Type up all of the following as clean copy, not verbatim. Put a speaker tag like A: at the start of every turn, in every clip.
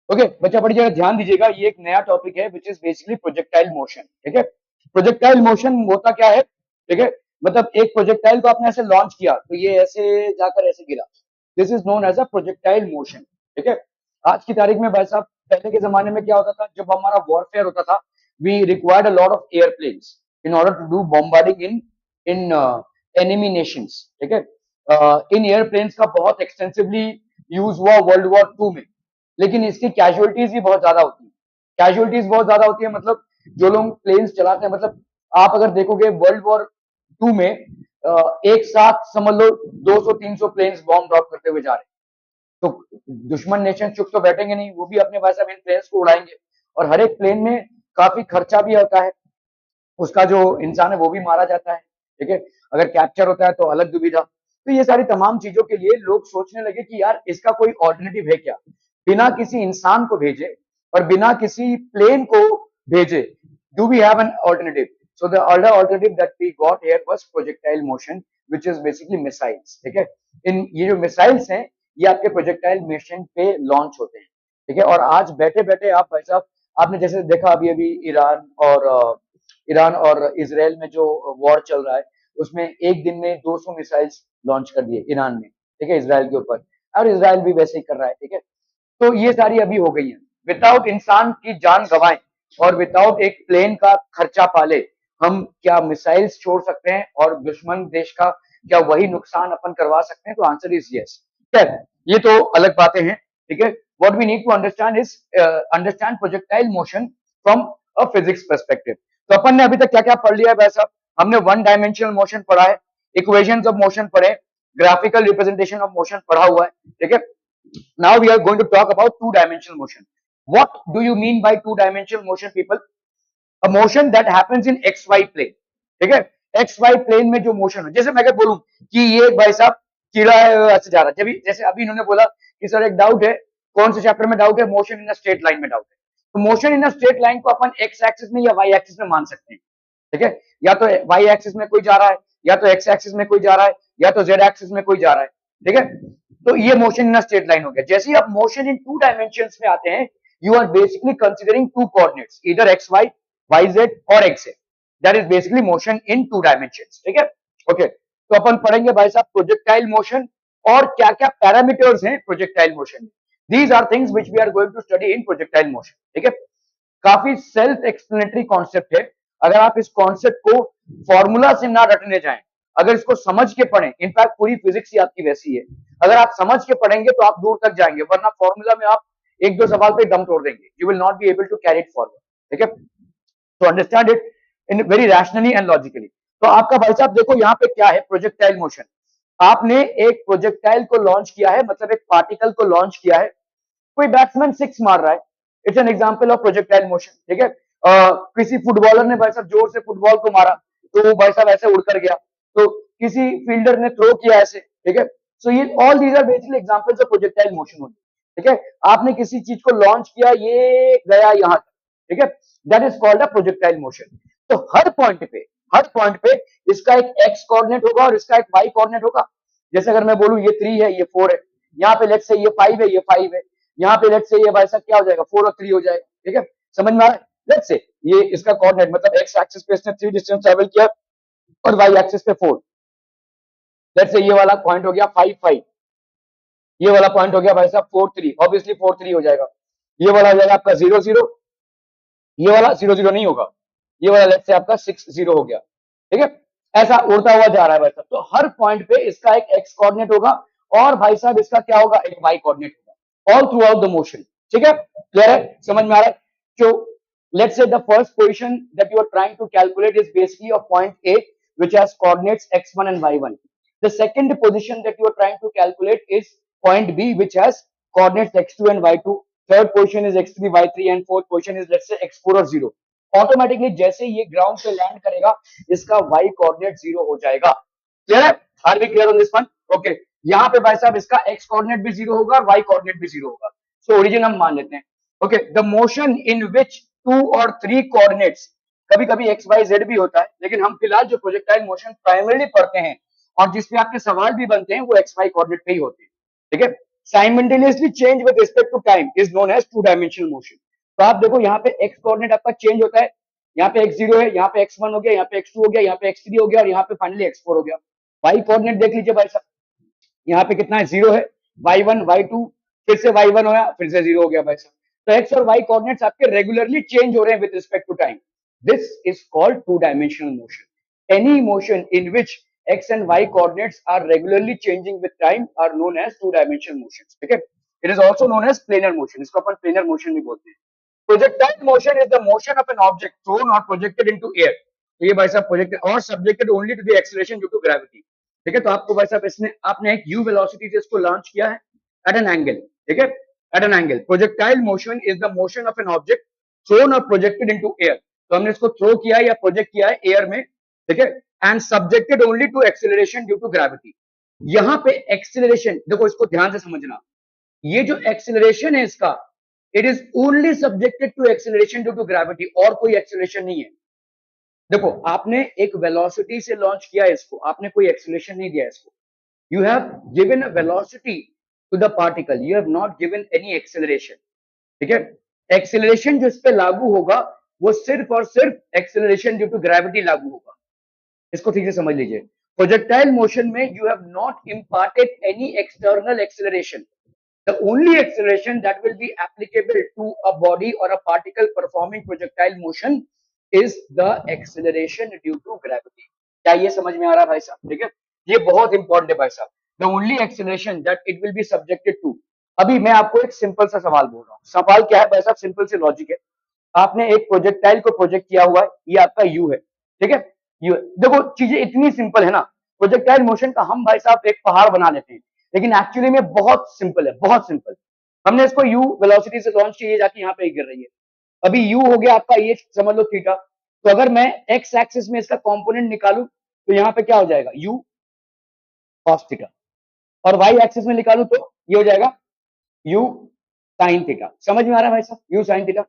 A: Okay बच्चा बड़ी जगह ध्यान दीजिएगा, ये एक नया टॉपिक है which is basically projectile motion. ठीक है, प्रोजेक्टाइल मोशन होता क्या है? ठीक है, मतलब एक प्रोजेक्टाइल को आपने ऐसे लॉन्च किया तो ये ऐसे जाकर ऐसे गिरा, this is known as a projectile motion. ठीक है, आज की तारीख में भाई साहब, पहले के जमाने में क्या होता था, जब हमारा वॉरफेयर होता था, we required a lot of airplanes in order to do bombarding in in enemy nations. ठीक है, इन एयरप्लेन्स का बहुत एक्सटेंसिवली यूज हुआ वर्ल्ड वॉर टू में, लेकिन इसकी कैजुअलिटीज भी बहुत ज्यादा होती है। कैजुअलिटीज बहुत ज्यादा होती है, मतलब जो लोग प्लेन्स चलाते हैं, मतलब आप अगर देखोगे वर्ल्ड वॉर टू में एक साथ समझ लो 200-300 प्लेन्स बॉम्ब ड्रॉप करते हुए जा रहे हैं, तो दुश्मन नेशन चुप तो बैठेंगे नहीं, वो भी अपने भाई साहब इन प्लेन्स को उड़ाएंगे। और हर एक प्लेन में काफी खर्चा भी होता है, उसका जो इंसान है वो भी मारा जाता है। ठीक है, अगर कैप्चर होता है तो अलग दुविधा। तो ये सारी तमाम चीजों के लिए लोग सोचने लगे कि यार इसका कोई ऑल्टरनेटिव है क्या, बिना किसी इंसान को भेजे और बिना किसी प्लेन को भेजे, do we have an alternative? So the other alternative that we got here was projectile motion which is basically missiles. ठीक है, इन ये जो मिसाइल्स हैं ये आपके प्रोजेक्टाइल मिशन पे लॉन्च होते हैं। ठीक है, और आज बैठे बैठे आप भाई साहब, आपने जैसे देखा अभी अभी ईरान और इसराइल में जो वॉर चल रहा है, उसमें एक दिन में 200 मिसाइल्स लॉन्च कर दिए ईरान ने। ठीक है, इसराइल के ऊपर, और इसराइल भी वैसे ही कर रहा है। ठीक है, तो ये सारी अभी हो गई है, विदाउट इंसान की जान गंवाएं और विदाउट एक प्लेन का खर्चा पाले, हम क्या मिसाइल्स छोड़ सकते हैं और दुश्मन देश का क्या वही नुकसान अपन करवा सकते हैं? तो आंसर इज यस। ये तो अलग बातें हैं। ठीक है, what we need to understand is understand projectile motion from a physics perspective. तो अपन ने अभी तक क्या क्या पढ़ लिया है भाई साहब? हमने वन डायमेंशनल मोशन पढ़ा है, इक्वेशंस ऑफ मोशन पढ़े, ग्राफिकल रिप्रेजेंटेशन ऑफ मोशन पढ़ा हुआ है। ठीक है, now we are going to talk about two dimensional motion. What do you mean by two dimensional motion, people? A motion that happens in xy plane। ठीक है, xy plane में जो motion है, जैसे मैं अगर बोलूं कि ये भाई साहब कीड़ा है ऐसे जा रहा है, जैसे अभी इन्होंने बोला कि सर एक डाउट है, कौन से चैप्टर में डाउट है? Motion in a straight line में डाउट है। तो motion in a straight line को अपन एक्स एक्सिस में या वाई एक्सिस में मान सकते हैं। ठीक है, या तो वाई एक्सिस में कोई जा रहा है, या तो एक्स एक्सिस में कोई जा रहा है, या तो जेड एक्सिस में कोई जा रहा है। ठीक है, तो ये मोशन इन स्ट्रेट लाइन हो गया। जैसे ही आप मोशन इन टू डायमेंशन में आते हैं, you are basically considering two coordinates, इधर एक्स वाई, वाई जेड और X Z, that is basically motion in two dimension. ठीक है, ओके, तो अपन पढ़ेंगे भाई साहब प्रोजेक्टाइल मोशन और क्या क्या पैरामीटर्स हैं projectile motion. These are things which we are going to study in projectile motion. ठीक है, काफी सेल्फ एक्सप्लेनेटरी कॉन्सेप्ट है। अगर आप इस कॉन्सेप्ट को फॉर्मूला से ना रटने जाएं, अगर इसको समझ के पढ़ें, इनफैक्ट पूरी फिजिक्स ही आपकी वैसी है, अगर आप समझ के पढ़ेंगे तो आप दूर तक जाएंगे, वरना फॉर्मूला में आप एक दो सवाल पे दम तोड़ देंगे, you will not be able to carry it forward. ठीक है, तो understand it in very rationally and logically. तो आपका भाई साहब देखो यहाँ पे क्या है, प्रोजेक्टाइल मोशन। आपने एक प्रोजेक्टाइल को लॉन्च किया है, मतलब एक पार्टिकल को लॉन्च किया है, कोई बैट्समैन सिक्स मार रहा है, it's an example of projectile motion. ठीक है, किसी फुटबॉलर ने भाई साहब जोर से फुटबॉल को मारा, तो वो भाई साहब ऐसे उड़कर गया, तो किसी फील्डर ने थ्रो किया ऐसे। ठीक है, सो ये all these are basically examples of projectile motion होती है। ठीक है, आपने किसी चीज को लॉन्च किया, ये गया यहां तक। ठीक है, that is called a projectile motion. तो हर पॉइंट पे इसका एक एक्स कोऑर्डिनेट होगा और इसका एक वाई कोऑर्डिनेट होगा। जैसे अगर मैं बोलूं ये 3 है, ये 4 है, यहाँ पे लेट्स से ये 5 है, ये 5 है, यहाँ पे लेट्स से ये भाई साहब क्या हो जाएगा, 4 और 3 हो जाएगा। ठीक है, समझ में आ रहा है? लेट्स से ये इसका कोऑर्डिनेट, मतलब एक्स एक्सिस पे इसने 3 डिस्टेंस ट्रेवल किया और वाई एक्सिस पे 4। लेट्स से ये वाला पॉइंट हो गया 5 5, ये वाला पॉइंट हो गया भाई साहब 4 3, ऑब्वियसली 4 3 हो जाएगा। ये वाला हो जाएगा आपका 0 0, ये वाला 0 0 नहीं होगा, ये वाला लेट्स से आपका 6 0 हो गया। ठीक है, ऐसा उड़ता हुआ जा रहा है भाई साहब। तो हर पॉइंट पे इसका एक एक्स कोऑर्डिनेट होगा और भाई साहब इसका क्या होगा, एक वाई कोऑर्डिनेट होगा, all through out the motion. ठीक है, क्लियर है, समझ में आ रहा है? तो let's say the first position that you are trying to calculate is basically of point A, which has coordinates x1 and y1. The second position that you are trying to calculate is point B, which has coordinates x2 and y2. Third position is x3 y3 and fourth position is let's say x4 और 0. Automatically जैसे ये ground पे land करेगा, इसका y coordinate 0 हो जाएगा। Clear है? Are we clear on this one? Okay, यहाँ पे भाई साहब इसका x कोऑर्डिनेट भी 0 होगा और y कोऑर्डिनेट भी 0 होगा। सो ओरिजिन हम मान लेते हैं। ओके, द मोशन इन विच 2 और 3 कोऑर्डिनेट्स, कभी कभी एक्स वाई जेड भी होता है, लेकिन हम फिलहाल जो प्रोजेक्टाइल मोशन प्राइमरीली पढ़ते हैं और जिसपे आपके सवाल भी बनते हैं वो एक्स वाई कोऑर्डिनेट पे ही होते हैं। ठीक है, simultaneously change with respect to time is known as two dimensional motion. तो आप देखो यहाँ पे एक्स कोऑर्डिनेट आपका चेंज होता है, यहाँ पे x0 है, यहाँ पे x1 हो गया, यहाँ पे x2 हो गया, यहाँ पे x3 हो गया और यहाँ पे फाइनली x4 हो गया। वाई कोऑर्डिनेट देख लीजिए भाई साहब, यहाँ पे कितना है, 0 है, y1 y2 फिर से y1 होया, फिर से 0 हो गया भाई साहब। तो x और y कोऑर्डिनेट्स आपके रेगुलरली चेंज हो रहे हैं with respect to time. This is called two dimensional motion. Any motion in which x and y coordinates are regularly changing with time are known as two dimensional motions। ठीक है, it is also known as planar motion, इसको अपन planar motion भी बोलते हैं। Projectile motion is the motion of an object thrown or projected into air। तो ये भाई साहब प्रोजेक्टेड और subjected only to the acceleration due to gravity. ठीक है, तो आपको भाई साहब इसने आपने एक u वेलोसिटी से इसको लॉन्च किया है एट एन एंगल। ठीक है, at an angle. Projectile motion is the motion of an object thrown और प्रोजेक्टेड इनटू एयर। तो हमने इसको थ्रो किया है या प्रोजेक्ट किया है एयर में। ठीक है, and subjected only to acceleration due to gravity. यहां पे एक्सीलरेशन देखो, इसको ध्यान से समझना, ये जो एक्सीलरेशन है इसका, it is only subjected to acceleration due to gravity, और कोई एक्सीलरेशन नहीं है। देखो, आपने एक वेलोसिटी से लॉन्च किया है इसको, आपने कोई एक्सीलरेशन नहीं दिया इसको। You have given a velocity to the particle, you have not given any acceleration. ठीक है, एक्सीलरेशन जो इस पे लागू होगा वो सिर्फ और सिर्फ एक्सीलरेशन ड्यू टू ग्रेविटी लागू होगा। इसको ठीक से समझ लीजिए। प्रोजेक्टाइल मोशन में you have not imparted any external acceleration. The only acceleration that will be applicable to a body or a particle performing projectile motion is the acceleration due to gravity। क्या ये समझ में आ रहा है भाई साहब? ठीक है, ये बहुत इंपॉर्टेंट है भाई साहब। The only acceleration that it will be subjected to। अभी मैं आपको एक सिंपल सा सवाल बोल रहा हूँ। सवाल क्या है भाई साहब? सिंपल सी लॉजिक है। आपने एक प्रोजेक्टाइल को प्रोजेक्ट किया हुआ है, ये आपका यू है। ठीक है, यू। देखो, चीजें इतनी सिंपल है ना, प्रोजेक्टाइल मोशन का हम भाई साहब एक पहाड़ बना लेते हैं, लेकिन एक्चुअली में बहुत सिंपल है, बहुत सिंपल। हमने इसको u वेलोसिटी से लॉन्च किया, जाके यहाँ पे गिर रही है। अभी u हो गया आपका ये समझ लो थीटा। तो अगर मैं x एक्सिस में इसका कंपोनेंट निकालूं तो यहाँ पे क्या हो जाएगा, u cos थीटा, और y एक्सिस में निकालूं तो ये हो जाएगा u sin थीटा। समझ में आ रहा है भाई साहब, u sin थीटा।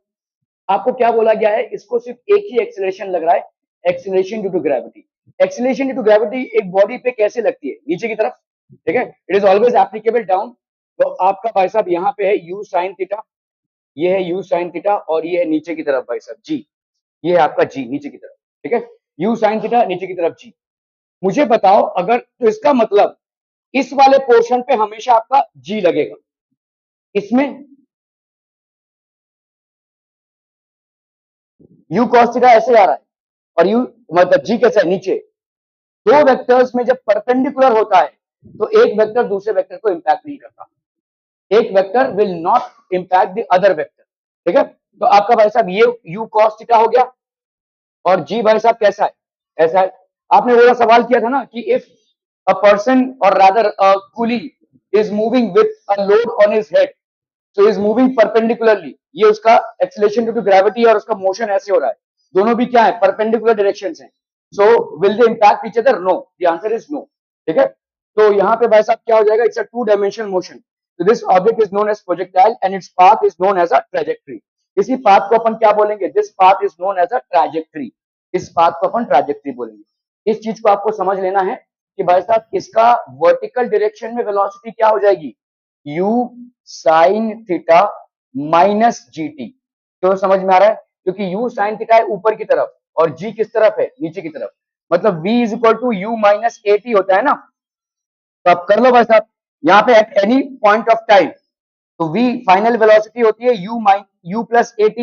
A: आपको क्या बोला गया है, इसको सिर्फ एक ही एक्सीलरेशन लग रहा है, acceleration due to gravity. Acceleration due to gravity एक बॉडी पे कैसे लगती है, नीचे की तरफ। ठीक है, it is always applicable down. तो आपका भाई साहब यहाँ पे है u sin थीटा, ये है u sin थीटा, और ये है नीचे की तरफ भाई साहब g, ये है आपका g नीचे की तरफ। ठीक है, u sin थीटा नीचे की तरफ g। मुझे बताओ अगर, तो इसका मतलब इस वाले पोर्शन पे हमेशा आपका g लगेगा, इसमें u cos थीटा ऐसे आ रहा है और u मतलब g कैसा है, नीचे। दो वेक्टर्स में जब परपेंडिकुलर होता है तो एक वेक्टर दूसरे वेक्टर को इंपैक्ट नहीं करता, एक vector will not impact the other vector. ठीक है, तो आपका भाई साहब ये u cos थीटा हो गया, और g भाई साहब कैसा है, ऐसा है। आपने वो सवाल किया था ना कि इफ अ पर्सन और rather a coolie is moving with a load on his head, so is moving perpendicularly, ये उसका एक्सीलरेशन ड्यू टू ग्रेविटी और उसका मोशन ऐसे हो रहा है, दोनों भी क्या है, परपेंडिकुलर डायरेक्शंस हैं। So will they impact each other? No, the answer is no. ठीक है, तो यहाँ पे भाई साहब क्या हो जाएगा, it's a to dimensional motion. So this object is known as projectile and its path is known as a trajectory। इसी पाथ को अपन क्या बोलेंगे, this path is known as a trajectory। इस पाथ को अपन ट्रैजेक्टरी बोलेंगे। इस चीज को आपको समझ लेना है कि भाई साहब इसका वर्टिकल डायरेक्शन में वेलोसिटी क्या हो जाएगी, u sin theta minus gt। तो समझ में आ रहा है, क्योंकि u sin थीटा है ऊपर की तरफ और g किस तरफ है, नीचे की तरफ। मतलब v is equal to u minus at होता है ना। तो आप कर लो भाई साहब, यहाँ पे eight any point of time, तो v फाइनल वेलोसिटी होती है u प्लस एटी,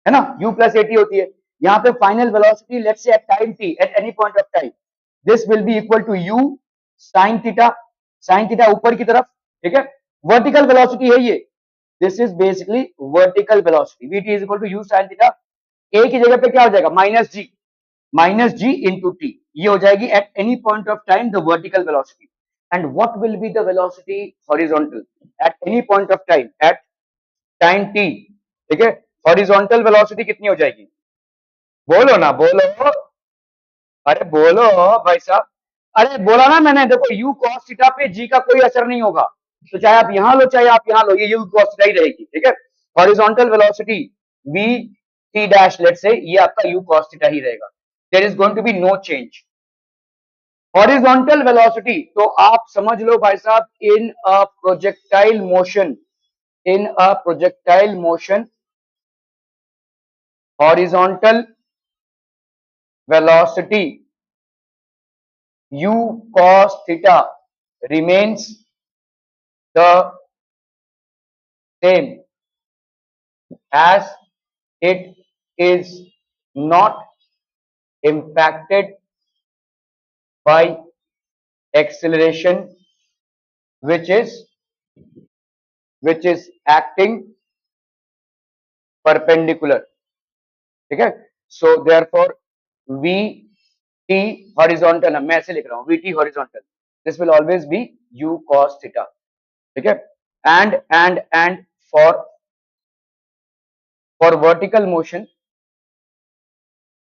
A: है ना, u प्लस एटी होती है। यहाँ पे final velocity let's say at time t at any point of time, this will be equal to u sin theta ऊपर की तरफ। ठीक है, वर्टिकल वेलोसिटी है ये, this is basically vertical velocity, vt is equal to u sin theta. a की जगह पे क्या हो जाएगा, माइनस जी इंटू टी, ये हो जाएगी eight any point of time the vertical velocity. And what will be the velocity horizontal at any point of time at time t? ठीक है, horizontal velocity कितनी हो जाएगी, बोलो ना, बोलो, अरे बोलो भाई साहब। अरे बोला ना मैंने, देखो u cos थीटा पे g का कोई असर नहीं होगा, तो चाहे आप यहां लो चाहे आप यहां लो, ये u cos थीटा ही रहेगी। ठीक है, horizontal velocity v t dash let's say, ये आपका u cos थीटा ही रहेगा, there is going to be no change। Horizontal velocity, तो आप समझ लो भाई साहब, in a projectile motion, in a projectile motion, horizontal velocity u cos theta remains the same as it is not impacted by acceleration which is acting perpendicular. ठीक है, so therefore v t horizontal, मैं ऐसे लिख रहा हूं v t horizontal, this will always be u cos theta. ठीक है, and for vertical motion,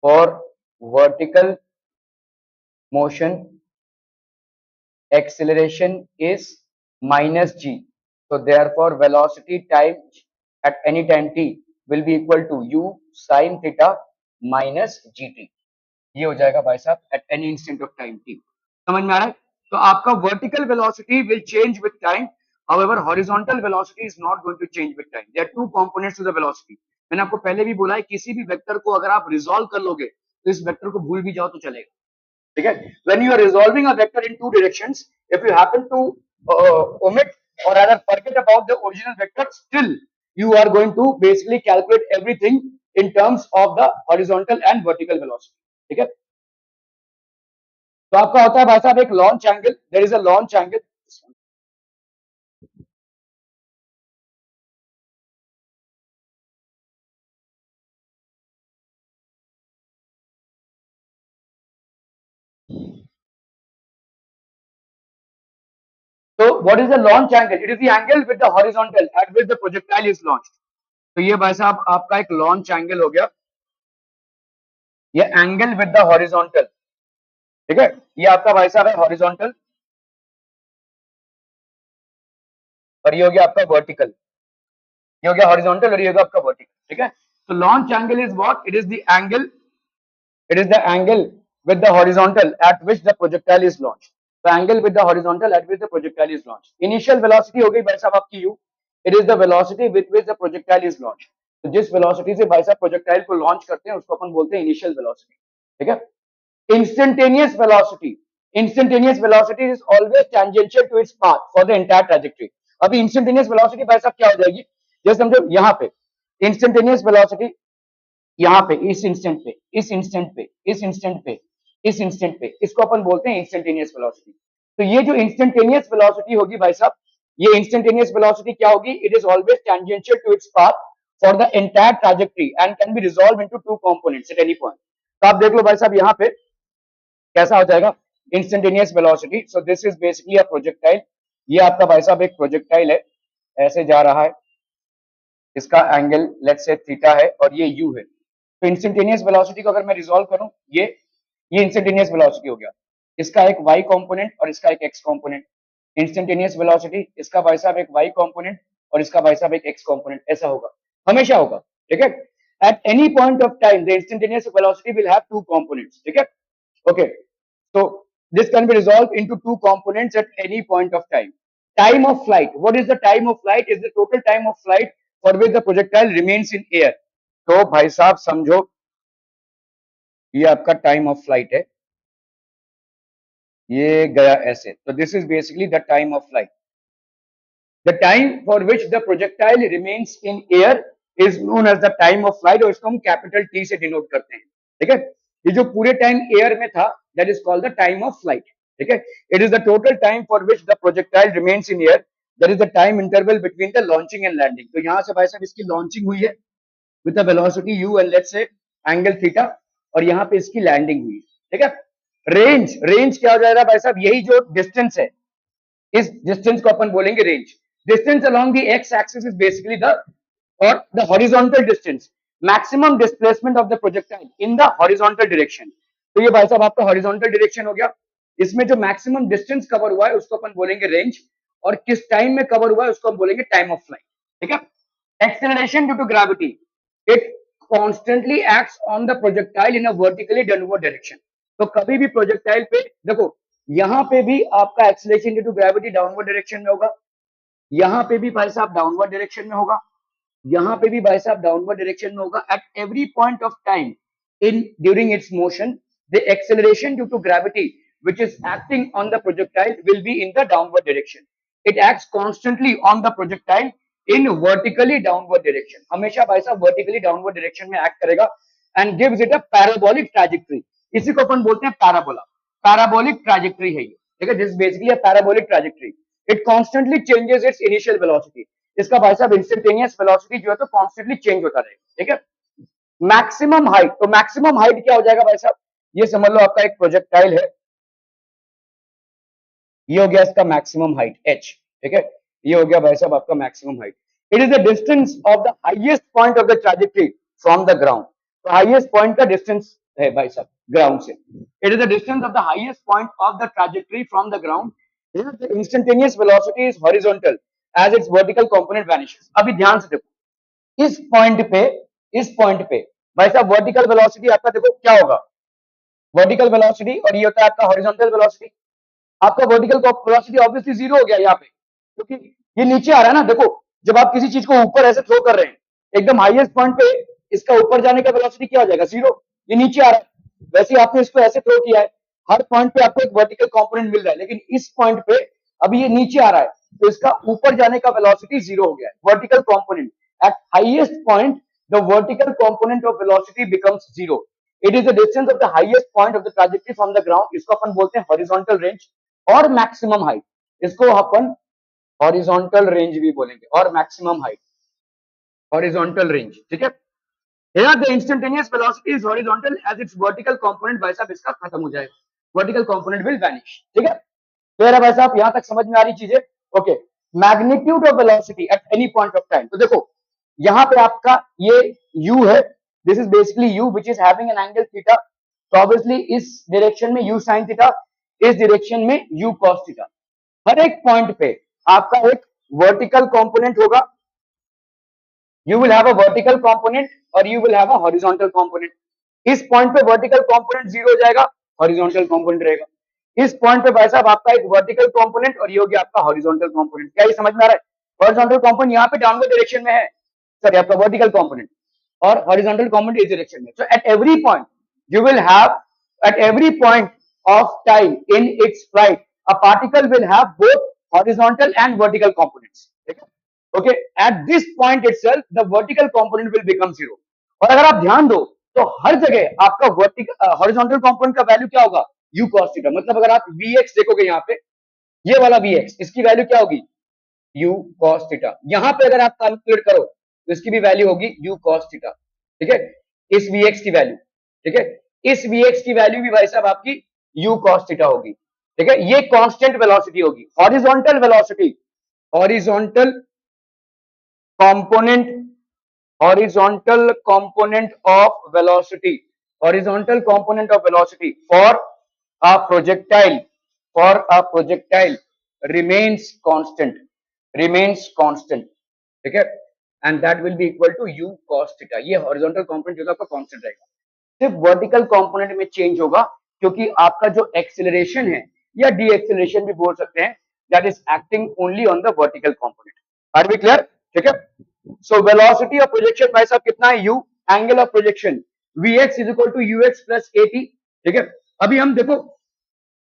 A: for vertical motion acceleration is minus g, so therefore velocity times at any time t will be equal to u sin theta minus gt. ये हो जाएगा भाई साहब at any instant of time t. समझ में आ रहा है? तो आपका vertical velocity will change with time, however horizontal velocity is not going to change with time. There are two components to the velocity. मैंने आपको पहले भी बोला है, किसी भी वेक्टर को अगर आप रिजॉल्व कर लोगे तो इस वेक्टर को भूल भी जाओ तो चलेगा. ठीक है, when you are resolving a vector in two directions, if you happen to omit or rather forget about the original vector, still you are going to basically calculate everything in terms of the horizontal and vertical velocity. ठीक है, तो आपका होता है भाई साहब एक launch angle, there is a launch angle. तो what is the launch angle? It is the angle with the horizontal at which the projectile is launched. तो ये भाई साहब आपका एक लॉन्च एंगल हो गया, ये एंगल विद द हॉरिजॉन्टल. ठीक है, ये आपका भाई साहब है हॉरिजॉन्टल और ये हो गया आपका वर्टिकल. ये हो गया हॉरिजॉन्टल और ये होगा आपका वर्टिकल. ठीक है, तो launch angle is what? It is the angle, it is the angle with the horizontal at which the projectile is launched. So angle with the horizontal at which the projectile is launched. Initial velocity हो गई भाई साहब आपकी u. It is the velocity with which the projectile is launched. तो जिस velocity से भाई साहब projectile को launch करते हैं उसको अपन बोलते हैं initial velocity. ठीक है, instantaneous velocity, instantaneous velocity is always tangential to its path for the entire trajectory. अभी instantaneous velocity भाई साहब क्या हो जाएगी, जैसे समझो यहाँ पे instantaneous velocity, यहाँ पे इस इंस्टेंट पे, इस इंस्टेंट पे, इस इंस्टेंट पे, इस इंस्टेंट पे, इसको अपन बोलते हैं इंस्टेंटेनियस वेलोसिटी. तो ये जो इंस्टेंटेनियस वेलोसिटी होगी भाई साहब, ये इंस्टेंटेनियस वेलोसिटी क्या होगी? It is always tangential to its path for the entire trajectory and can be resolve into two components at any point. तो आप देख लो भाई साहब यहाँ पे कैसा हो जाएगा instantaneous velocity. So this is basically a projectile. ये आपका भाई साहब एक प्रोजेक्टाइल है, ऐसे जा रहा है, इसका एंगल लेट्स से थीटा है और ये यू है. तो इंस्टेंटेनियस वेलोसिटी को अगर मैं रिजॉल्व करूं, ये इंस्टेंटेनियस वेलोसिटी हो गया, इसका एक y कंपोनेंट और इसका एक x कंपोनेंट. इंस्टेंटेनियस वेलोसिटी, इसका भाई साहब एक y कंपोनेंट और इसका भाई साहब एक x कंपोनेंट. ऐसा होगा, हमेशा होगा. ठीक है, at any point of time the instantaneous velocity will have two components. ठीक है, okay, so this can be resolved into two components at any point of time. Time of flight, what is the time of flight? Is the total time of flight for which the projectile remains in air. तो भाई साहब समझो ये आपका time of flight है, ये गया ऐसे, तो this is basically the time of flight. The time for which the projectile remains in air is known as the time of flight, और इसको हम कैपिटल टी से डिनोट करते हैं. ठीक है, ये जो पूरे टाइम एयर में था that is called the time of flight. ठीक है, it is the total time for which the projectile remains in air, that is the time interval between the launching and landing. तो यहां से भाई साहब इसकी लॉन्चिंग हुई है with a velocity u and let's say angle theta, और यहाँ पे इसकी लैंडिंग हुई. ठीक है, रेंज, रेंज क्या हो जाएगा भाई साहब? यही जो डिस्टेंस है, इस डिस्टेंस को अपन बोलेंगे range. Distance along the x axis is basically the और the horizontal distance, maximum displacement of the projectile in the horizontal direction. तो ये भाई साहब आपका हॉरिजॉन्टल डायरेक्शन हो गया. इसमें जो मैक्सिमम डिस्टेंस कवर हुआ है उसको अपन बोलेंगे रेंज, और किस टाइम में कवर हुआ है उसको हम बोलेंगे टाइम ऑफ फ्लाइट. ठीक है, acceleration due to gravity, it constantly acts on the projectile in a vertically downward direction. तो कभी भी प्रोजेक्टाइल पे देखो, यहाँ पे भी आपका acceleration due to gravity downward direction में होगा, यहाँ पे भी भाई साहब डाउनवर्ड डायरेक्शन में होगा, यहाँ पे भी भाई साहब डाउनवर्ड डायरेक्शन में होगा. At every point of time in during its motion, the acceleration due to gravity which is acting on the projectile will be in the downward direction. It acts constantly on the projectile in vertically downward direction. हमेशा भाई साहब vertically downward direction में act करेगा and gives it a parabolic trajectory. इसी को अपन बोलते हैं parabola. Parabolic trajectory है ये, ठीक है. This is basically a parabolic trajectory. It constantly changes its initial velocity. इसका भाई साहब instantaneous velocity जो है तो constantly change होता रहेगा, ठीक है. मैक्सिमम हाइट, तो मैक्सिमम हाइट क्या हो जाएगा भाई साहब, ये समझ लो आपका एक प्रोजेक्टाइल है, ये हो गया इसका मैक्सिमम हाइट h, ठीक है. ये हो गया भाई साहब आपका maximum height. It is the distance of the highest point of the trajectory from the ground. तो हाईएस्ट पॉइंट का डिस्टेंस है भाई साहब ग्राउंड से. It is the distance of the highest point of the trajectory from the ground. The instantaneous velocity is horizontal as its vertical component vanishes. अभी ध्यान से देखो, इस पॉइंट पे भाई साहब वर्टिकल वेलोसिटी आपका देखो क्या होगा, वर्टिकल वेलोसिटी, और ये होता है आपका हॉरिजॉन्टल वेलोसिटी. आपका वर्टिकल वेलोसिटी ऑब्वियसली जीरो हो गया यहाँ पे, क्योंकि ये नीचे आ रहा है ना. देखो, जब आप किसी चीज को ऊपर ऐसे थ्रो कर रहे हैं एकदम हाईएस्ट पॉइंट पे, इसका ऊपर जाने का वेलोसिटी क्या हो जाएगा, जीरो. ये नीचे आ रहा है, वैसे ही आपने इसको ऐसे थ्रो किया है, हर पॉइंट पे आपको एक वर्टिकल कंपोनेंट मिल रहा है, लेकिन इस पॉइंट पे अभी ये नीचे आ रहा है, तो इसका ऊपर जाने का वेलोसिटी जीरो हो गया है. Vertical component eight highest point the vertical component of velocity becomes zero. It is the distance of the highest point of the trajectory from the ground. इसको अपन बोलते हैं horizontal range और maximum height. इसको अपन horizontal range भी बोलेंगे और maximum height. Horizontal range, ठीक है. Here the instantaneous velocity is horizontal as its vertical component भाई साहब इसका खत्म हो जाएगा. Vertical component will vanish. ठीक है. तो यार भाई साहब यहाँ तक समझ में आ रही चीजें. Okay. Magnitude of velocity at any point of time. तो देखो यहां पे आपका ये u है, this is basically u which is having an angle theta. तो ऑब्वियसली इस डायरेक्शन में u sin थीटा, इस डायरेक्शन में u cos थीटा. हर एक पॉइंट पे आपका एक वर्टिकल कंपोनेंट होगा. You will have a vertical component और you will have a horizontal component. इस पॉइंट पे वर्टिकल कंपोनेंट जीरो हो जाएगा, हॉरिजॉन्टल कंपोनेंट रहेगा. इस पॉइंट पे भाई साहब आपका एक वर्टिकल कंपोनेंट और ये हो गया आपका हॉरिजॉन्टल कंपोनेंट. क्या ये समझ में आ रहा है? हॉरिजॉन्टल कंपोनेंट यहाँ पे डाउनवर्ड डायरेक्शन में है, sorry आपका vertical component, और horizontal component is direction में. So at every point you will have, at every point of time in its flight, a particle will have both horizontal and vertical components. Okay, at this point itself the vertical component will become zero. और अगर आप ध्यान दो तो हर जगह आपका vertical horizontal component का value क्या होगा, u cos थीटा. मतलब अगर आप vx देखोगे यहाँ पे, ये वाला vx, इसकी वैल्यू क्या होगी, u cos थीटा. यहाँ पे अगर आप कैलकुलेट करो तो इसकी भी वैल्यू होगी u cos थीटा. ठीक है, इस vx की वैल्यू, ठीक है, इस vx की वैल्यू भी भाई साहब आपकी u cos थीटा होगी. ठीक है, ये कांस्टेंट वेलोसिटी होगी. Horizontal velocity, horizontal component, horizontal component of velocity, horizontal component of velocity for a projectile, for a projectile remains constant, remains constant. ठीक है, and that will be equal to u cos theta. ये horizontal component जो है आपका constant रहेगा. सिर्फ vertical component में change होगा, क्योंकि आपका जो एक्सेलरेशन है या डी एक्सेलरेशन भी बोल सकते हैं, that is acting only on the vertical component. Are we clear? ठीक है. सो वेलोसिटी ऑफ प्रोजेक्शन भाई साहब कितना है, u, angle of projection vx is equal to ux plus at. ठीक है, अभी हम देखो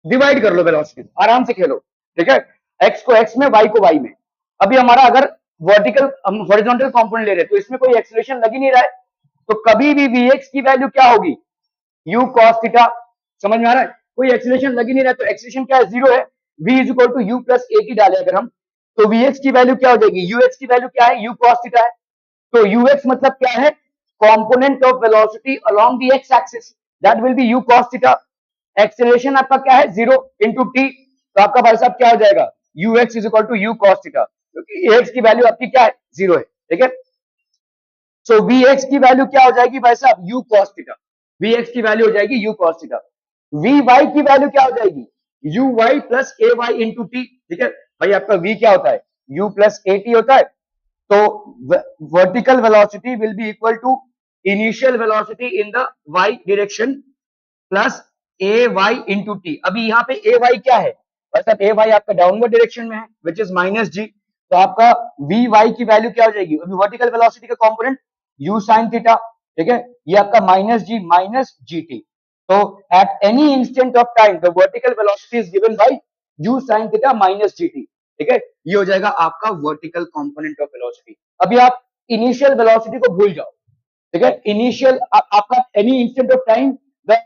A: डिवाइड कर लो वेलोसिटी, आराम से खेलो. ठीक है, x को x में, y को y में. अभी हमारा अगर वर्टिकल हम हॉरिजॉन्टल कंपोनेंट ले रहे हैं तो इसमें कोई एक्सेलरेशन लग ही नहीं रहा है, तो कभी भी vx की वैल्यू क्या होगी, u cos थीटा. समझ में आ रहा है? कोई एक्सेलरेशन लग ही नहीं रहा है, तो एक्सेलरेशन क्या है, जीरो है. v is equal to u plus at डाले अगर हम, तो vx की वैल्यू क्या हो जाएगी, ux की वैल्यू क्या है, u cos थीटा है. तो ux मतलब क्या है, component of velocity along the x axis, that will be u cos theta. Acceleration आपका क्या है, जीरो इंटू टी, तो आपका भाई साहब क्या हो जाएगा, ux is equal to u cos theta, क्योंकि x की वैल्यू आपकी क्या है, जीरो है. ठीक है, सो vx की वैल्यू क्या हो जाएगी भाई साहब, u cos थीटा. vx की वैल्यू हो जाएगी u cos थीटा. vy की वैल्यू क्या हो जाएगी, uy plus ay into T. ठीक है भाई, आपका v क्या होता है, u प्लस at होता है. तो vertical velocity will be equal to initial velocity in the y direction plus a y into t. अभी यहाँ पे ए वाई क्या है, मतलब ए वाई आपका डाउनवर्ड डायरेक्शन में है विच इज माइनस जी, तो आपका वी वाई की वैल्यू क्या हो जाएगी, अभी वर्टिकल वेलोसिटी का कंपोनेंट यू साइन थीटा, ठीक है, ये आपका माइनस जी टी। तो at any instant of time the vertical velocity is given by you sine theta minus ji t, ठीक है, ये हो जाएगा आपका वर्टिकल कंपोनेंट ऑफ वेलोसिटी। अभी आप इनिशियल वेलोसिटी को भूल जाओ, ठीक है, इनिशियल आपका any instant of time the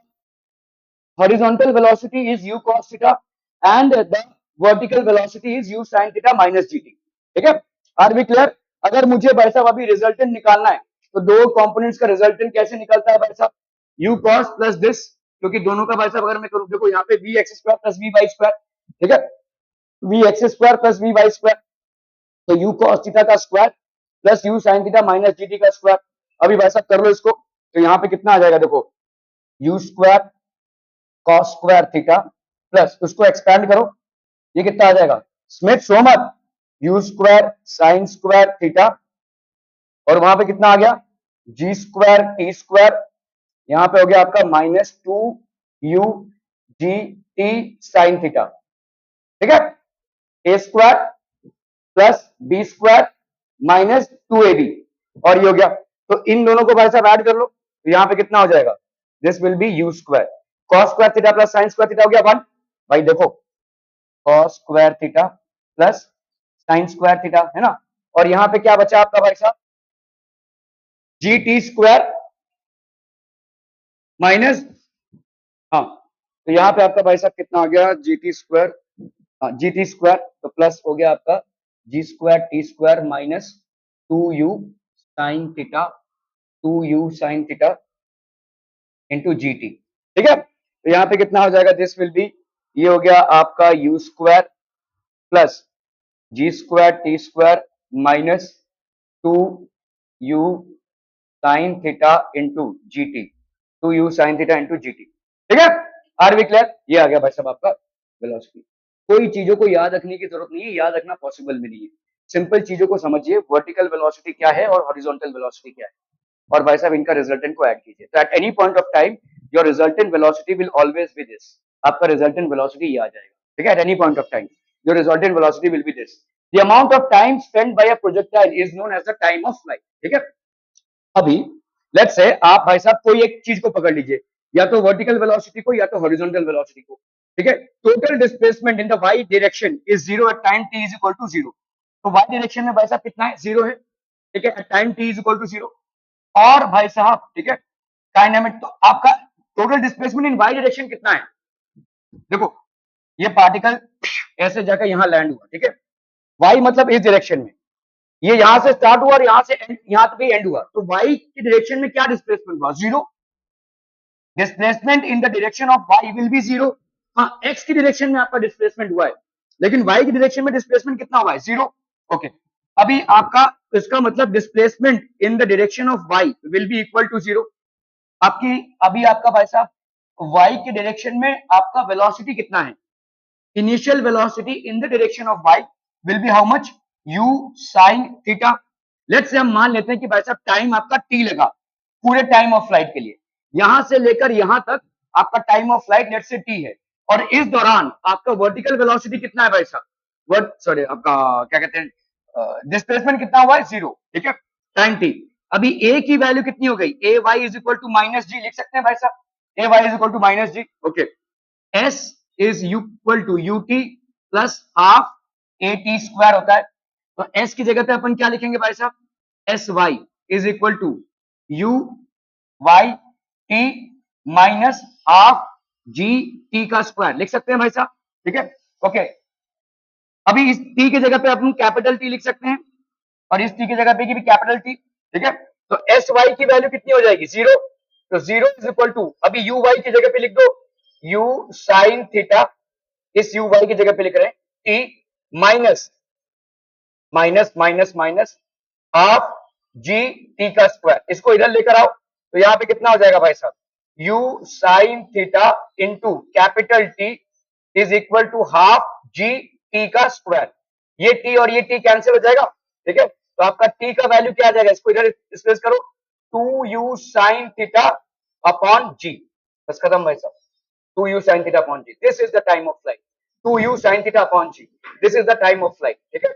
A: horizontal velocity is u cos theta and the vertical velocity is u sin theta minus gt, ठीक है, आर बी क्लियर। अगर मुझे भाई साहब अभी रिजल्टेंट निकालना है तो दो कंपोनेंट्स का रिजल्टेंट कैसे निकलता है भाई साहब, u cos प्लस दिस, क्योंकि दोनों का भाई साहब अगर मैं करूं, देखो यहाँ पे v x square plus v y square, ठीक है, v x square plus v y square, तो u cos थीटा का square plus u sin theta minus gt का स्क्वायर। अभी भाई साहब कर लो इसको, तो यहाँ पे कितना आ जाएगा, देखो u square cos square theta plus उसको एक्सपैंड करो, ये कितना आ जाएगा, स्मिथ सोमत u square sine square theta, और वहां पे कितना आ गया, जी स्क्वायर टी स्क्वायर, यहां पे हो गया आपका -2 u g t sine theta, ठीक है, a square plus b square -2ab, और ये हो गया, तो इन दोनों को भाई साहब ऐड कर लो, तो यहां पे कितना हो जाएगा, this will be u square cos square theta plus sign square theta हो गया 1, भाई देखो cos square theta plus sign square theta, है ना, और यहां पे क्या बचा आपका भाई साहब, जी टी स्क्वायर माइनस, हाँ, तो यहां पे आपका भाई साहब कितना आ गया, जी टी स्क्वायर, हाँ जी टी स्क्वायर, तो प्लस हो गया आपका g square t square minus 2u sine theta 2u sine theta into g t, ठीक है, तो यहाँ पे कितना हो जाएगा, दिस विल बी, ये हो गया आपका u square plus g square t square minus 2u sine theta into g t, 2u sine theta into g t, ठीक है, आर वी क्लियर, ये आ गया भाई साहब आपका वेलोसिटी। कोई चीजों को याद रखने की जरूरत नहीं है, याद रखना पॉसिबल भी नहीं है, सिंपल चीजों को समझिए, वर्टिकल वेलोसिटी क्या है और हॉरिजॉन्टल वेलोसिटी क्या है, और भाई साहब इनका रिजल्टेंट को ऐड कीजिए, तो at any point of time your resultant velocity will always be this, आपका रिजल्टेंट वेलोसिटी ये आ जाएगा, ठीक है, at any point of time your resultant velocity will be this, the amount of time spend by a projectile is known as the time of flight, ठीक है। अभी let's say आप भाई साहब कोई एक चीज को पकड़ लीजिए, या तो वर्टिकल वेलोसिटी को या तो हॉरिजॉन्टल वेलोसिटी को, ठीक है, total displacement in the y direction is zero at time t is equal to zero, तो वाई डायरेक्शन में भाई साहब कितना है, जीरो है, ठीक है, at time t is equal to zero, और भाई साहब ठीक है काइनेमेटिक, तो आपका total displacement in y direction कितना है, देखो ये पार्टिकल ऐसे जाकर यहां लैंड हुआ, ठीक है, वाई मतलब इस डायरेक्शन में, ये यहां से स्टार्ट हुआ और यहां से यहां तक एंड हुआ, तो वाई की डायरेक्शन में क्या डिस्प्लेसमेंट हुआ, zero, displacement in the direction of y will be zero, हाँ एक्स की डायरेक्शन में आपका डिस्प्लेसमेंट हुआ है, लेकिन वाई की डायरेक्शन में डिस्प्लेसमेंट कितना हुआ है, जीरो, ओके, अभी आपका इसका मतलब displacement in the direction of y will be equal to zero, आपकी अभी आपका भाई साहब y के डायरेक्शन में आपका वेलोसिटी कितना है, initial velocity in the direction of y will be how much, u sin theta, let's say हम मान लेते हैं कि भाई साहब टाइम आपका t लगा पूरे टाइम ऑफ फ्लाइट के लिए, यहां से लेकर यहां तक आपका time of flight let's say t है, और इस दौरान आपका वर्टिकल वेलोसिटी कितना है भाई साहब, वर्ट सॉरी आपका क्या कहते हैं डिस्प्लेसमेंट कितना हुआ है, जीरो, ठीक है, टाइम t, अभी a की वैल्यू कितनी हो गई, a y is equal to minus g, लिख सकते हैं भाई साहब, a y is equal to minus g, okay, s is equal to u t plus half a t square होता है, तो s की जगह पे अपन क्या लिखेंगे भाई साहब, s y is equal to u y t minus half g t का स्क्वायर, लिख सकते हैं भाई साहब, ठीक है, ओके, अभी इस टी की जगह पे अपन कैपिटल टी लिख सकते हैं, और इस टी की जगह पे की भी कैपिटल टी, ठीक है, तो एस वाई की वैल्यू कितनी हो जाएगी, जीरो, तो जीरो इज इक्वल टू, अभी यू वाई की जगह पे लिख दो यू साइन थीटा, इस यू वाई की जगह पे लिख रहे हैं T minus minus minus minus half g t का स्क्वायर, इसको इधर लेकर आओ, तो यहां पे कितना हो जाएगा भाई साहब, u sine theta into capital t is equal to half g t का स्क्वायर, ये टी और ये टी कैंसिल हो जाएगा, ठीक है, तो आपका टी का वैल्यू क्या आ जाएगा, इसको इधर स्पेस करो, 2u साइन थीटा अपॉन जी, बस खत्म भाई साहब, 2u sin theta upon g, this is the time of flight, 2u sin theta upon g, this is the time of flight, ठीक है।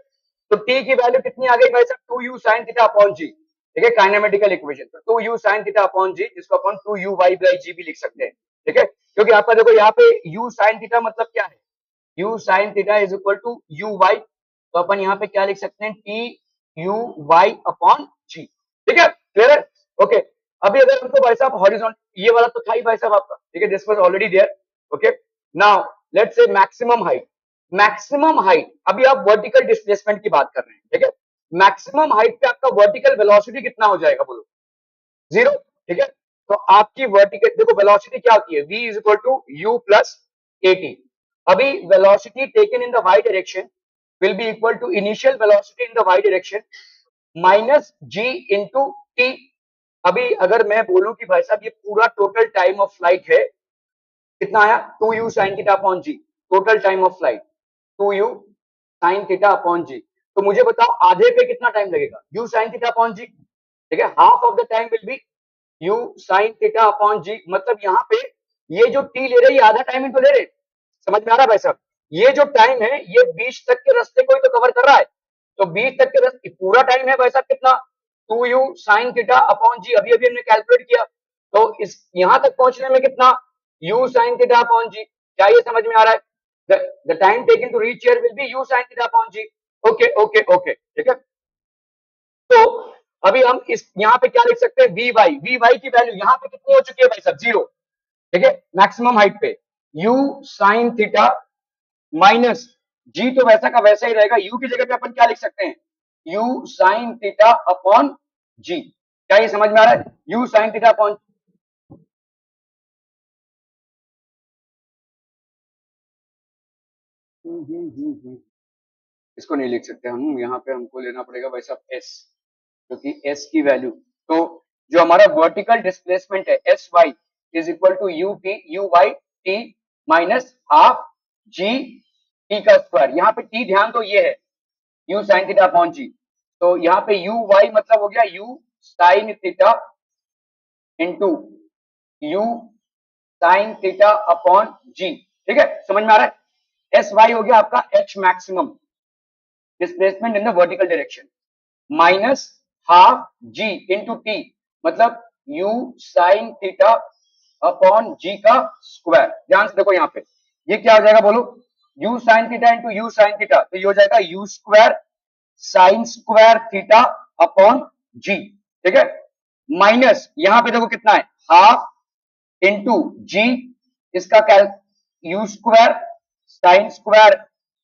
A: तो t की वैल्यू कितनी आ गई भाई साहब, 2u sin theta upon g, ठीक है, काइनेमेटिकल इक्वेशन। तो 2u sin theta upon g, जिसको अपन 2u y by g भी लिख सकते हैं, ठीक है, क्योंकि आपका देखो यहाँ पे u sin theta मतलब क्या है, u sin theta is equal to u y, तो अपन यहाँ पे क्या लिख सकते हैं, t u y upon g, ठीक है, क्लियर है, ओके। अभी अगर हमको भाई साहब हॉरिजॉन्टल, ये वाला तो था ही भाई साहब आपका, ठीक है, this was already there, okay. Now let's say maximum height, maximum height, अभी आप वर्टिकल डिस्प्लेसमेंट की बात कर रहे हैं, ठीक है, मैक्सिमम हाइट पे आपका वर्टिकल वेलोसिटी कितना हो जाएगा बोलो, 0, ठीक है। तो आपकी वर्टिकल देखो वेलोसिटी क्या होती है, v is equal to u plus at। अभी velocity taken in the y direction will be equal to initial velocity in the y direction minus g into t। अभी अगर मैं बोलूं कि भाई साहब ये पूरा टोटल टाइम ऑफ फ्लाइट है, कितना आया, 2u sin theta upon g, total time of flight 2u sin theta upon g। तो मुझे बताओ आधे पे कितना टाइम लगेगा, u sin theta upon g, ठीक है, half of the time will be u sin theta upon g। मतलब यहाँ पे ये जो t ले रहे, ये आधा टाइम ही तो ले रहे, समझ में आ रहा है भाई साहब, ये जो टाइम है ये बीच तक के रास्ते को ही तो कवर कर रहा है, तो बीच तक के रास्ते पूरा टाइम है भाई साहब कितना, 2u sin theta upon g, अभी अभी हमने कैलकुलेट किया, तो इस यहां तक पहुंचने में कितना, u sin theta upon g, क्या ये समझ में आ रहा है, the time taken to reach here will be u sin theta upon g, okay okay okay, ठीक है। तो अभी हम इस यहाँ पे क्या लिख सकते हैं, वी वाई की वैल्यू यहाँ पे कितनी हो चुकी है भाई साहब, 0, ठीक है, मैक्सिमम हाइट पे u sin theta minus g, तो वैसा का वैसा ही रहेगा, u की जगह पे अपन क्या लिख सकते हैं, u sin theta upon g, क्या ये समझ में आ रहा है, u sin थीटा अपॉन, इसको नहीं लिख सकते हम, यहाँ पे हमको लेना पड़ेगा भाई साहब s, क्योंकि s की वैल्यू, तो जो हमारा वर्टिकल डिस्प्लेसमेंट है s y is equal to u y t minus half g t का स्क्वायर। यहाँ पे टी ध्यान तो ये है u sine theta upon g, तो यहाँ पे यू वाई मतलब हो गया u sine theta into u sine theta upon g, ठीक है, समझ में आ रहा है। एस वाई हो गया आपका h maximum displacement in the vertical direction minus half g into t, मतलब u sine theta upon g का स्क्वायर। ध्यान से देखो यहाँ पे ये क्या हो जाएगा बोलो, u sine theta into u sine theta, तो ये हो जाएगा u square sine square theta upon g, ठीक है, माइनस यहाँ पे देखो कितना है, हाफ इंटू जी, इसका क्या, u square sine square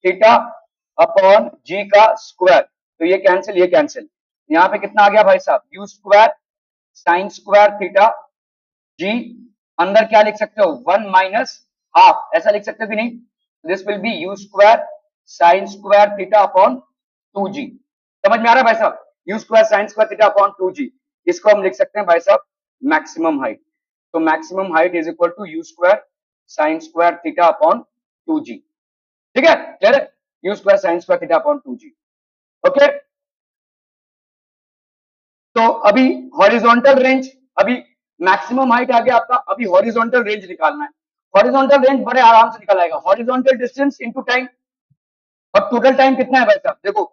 A: theta upon g का स्क्वायर, तो ये कैंसिल ये कैंसिल, यहाँ पे कितना आ गया भाई साहब, u square sine square theta g, अंदर क्या लिख सकते हो, 1 माइनस हाफ, ऐसा लिख सकते हो कि नहीं, this will be u square sine square theta upon 2g, समझ में आ रहा है भाई साहब, u square sine square theta upon 2g, इसको हम लिख सकते हैं भाई साहब मैक्सिमम हाइट। तो maximum height is equal to u square sine square theta upon 2g, ठीक है, क्लियर है, u square sine square theta upon 2g, okay. तो अभी हॉरिजॉन्टल रेंज, अभी मैक्सिमम हाइट आ गया आपका, अभी हॉरिजॉन्टल रेंज निकालना है, हॉरिजॉन्टल रेंज बड़े आराम से निकल आएगा, हॉरिजॉन्टल डिस्टेंस इनटू टाइम, और टोटल टाइम कितना है भाई साहब, देखो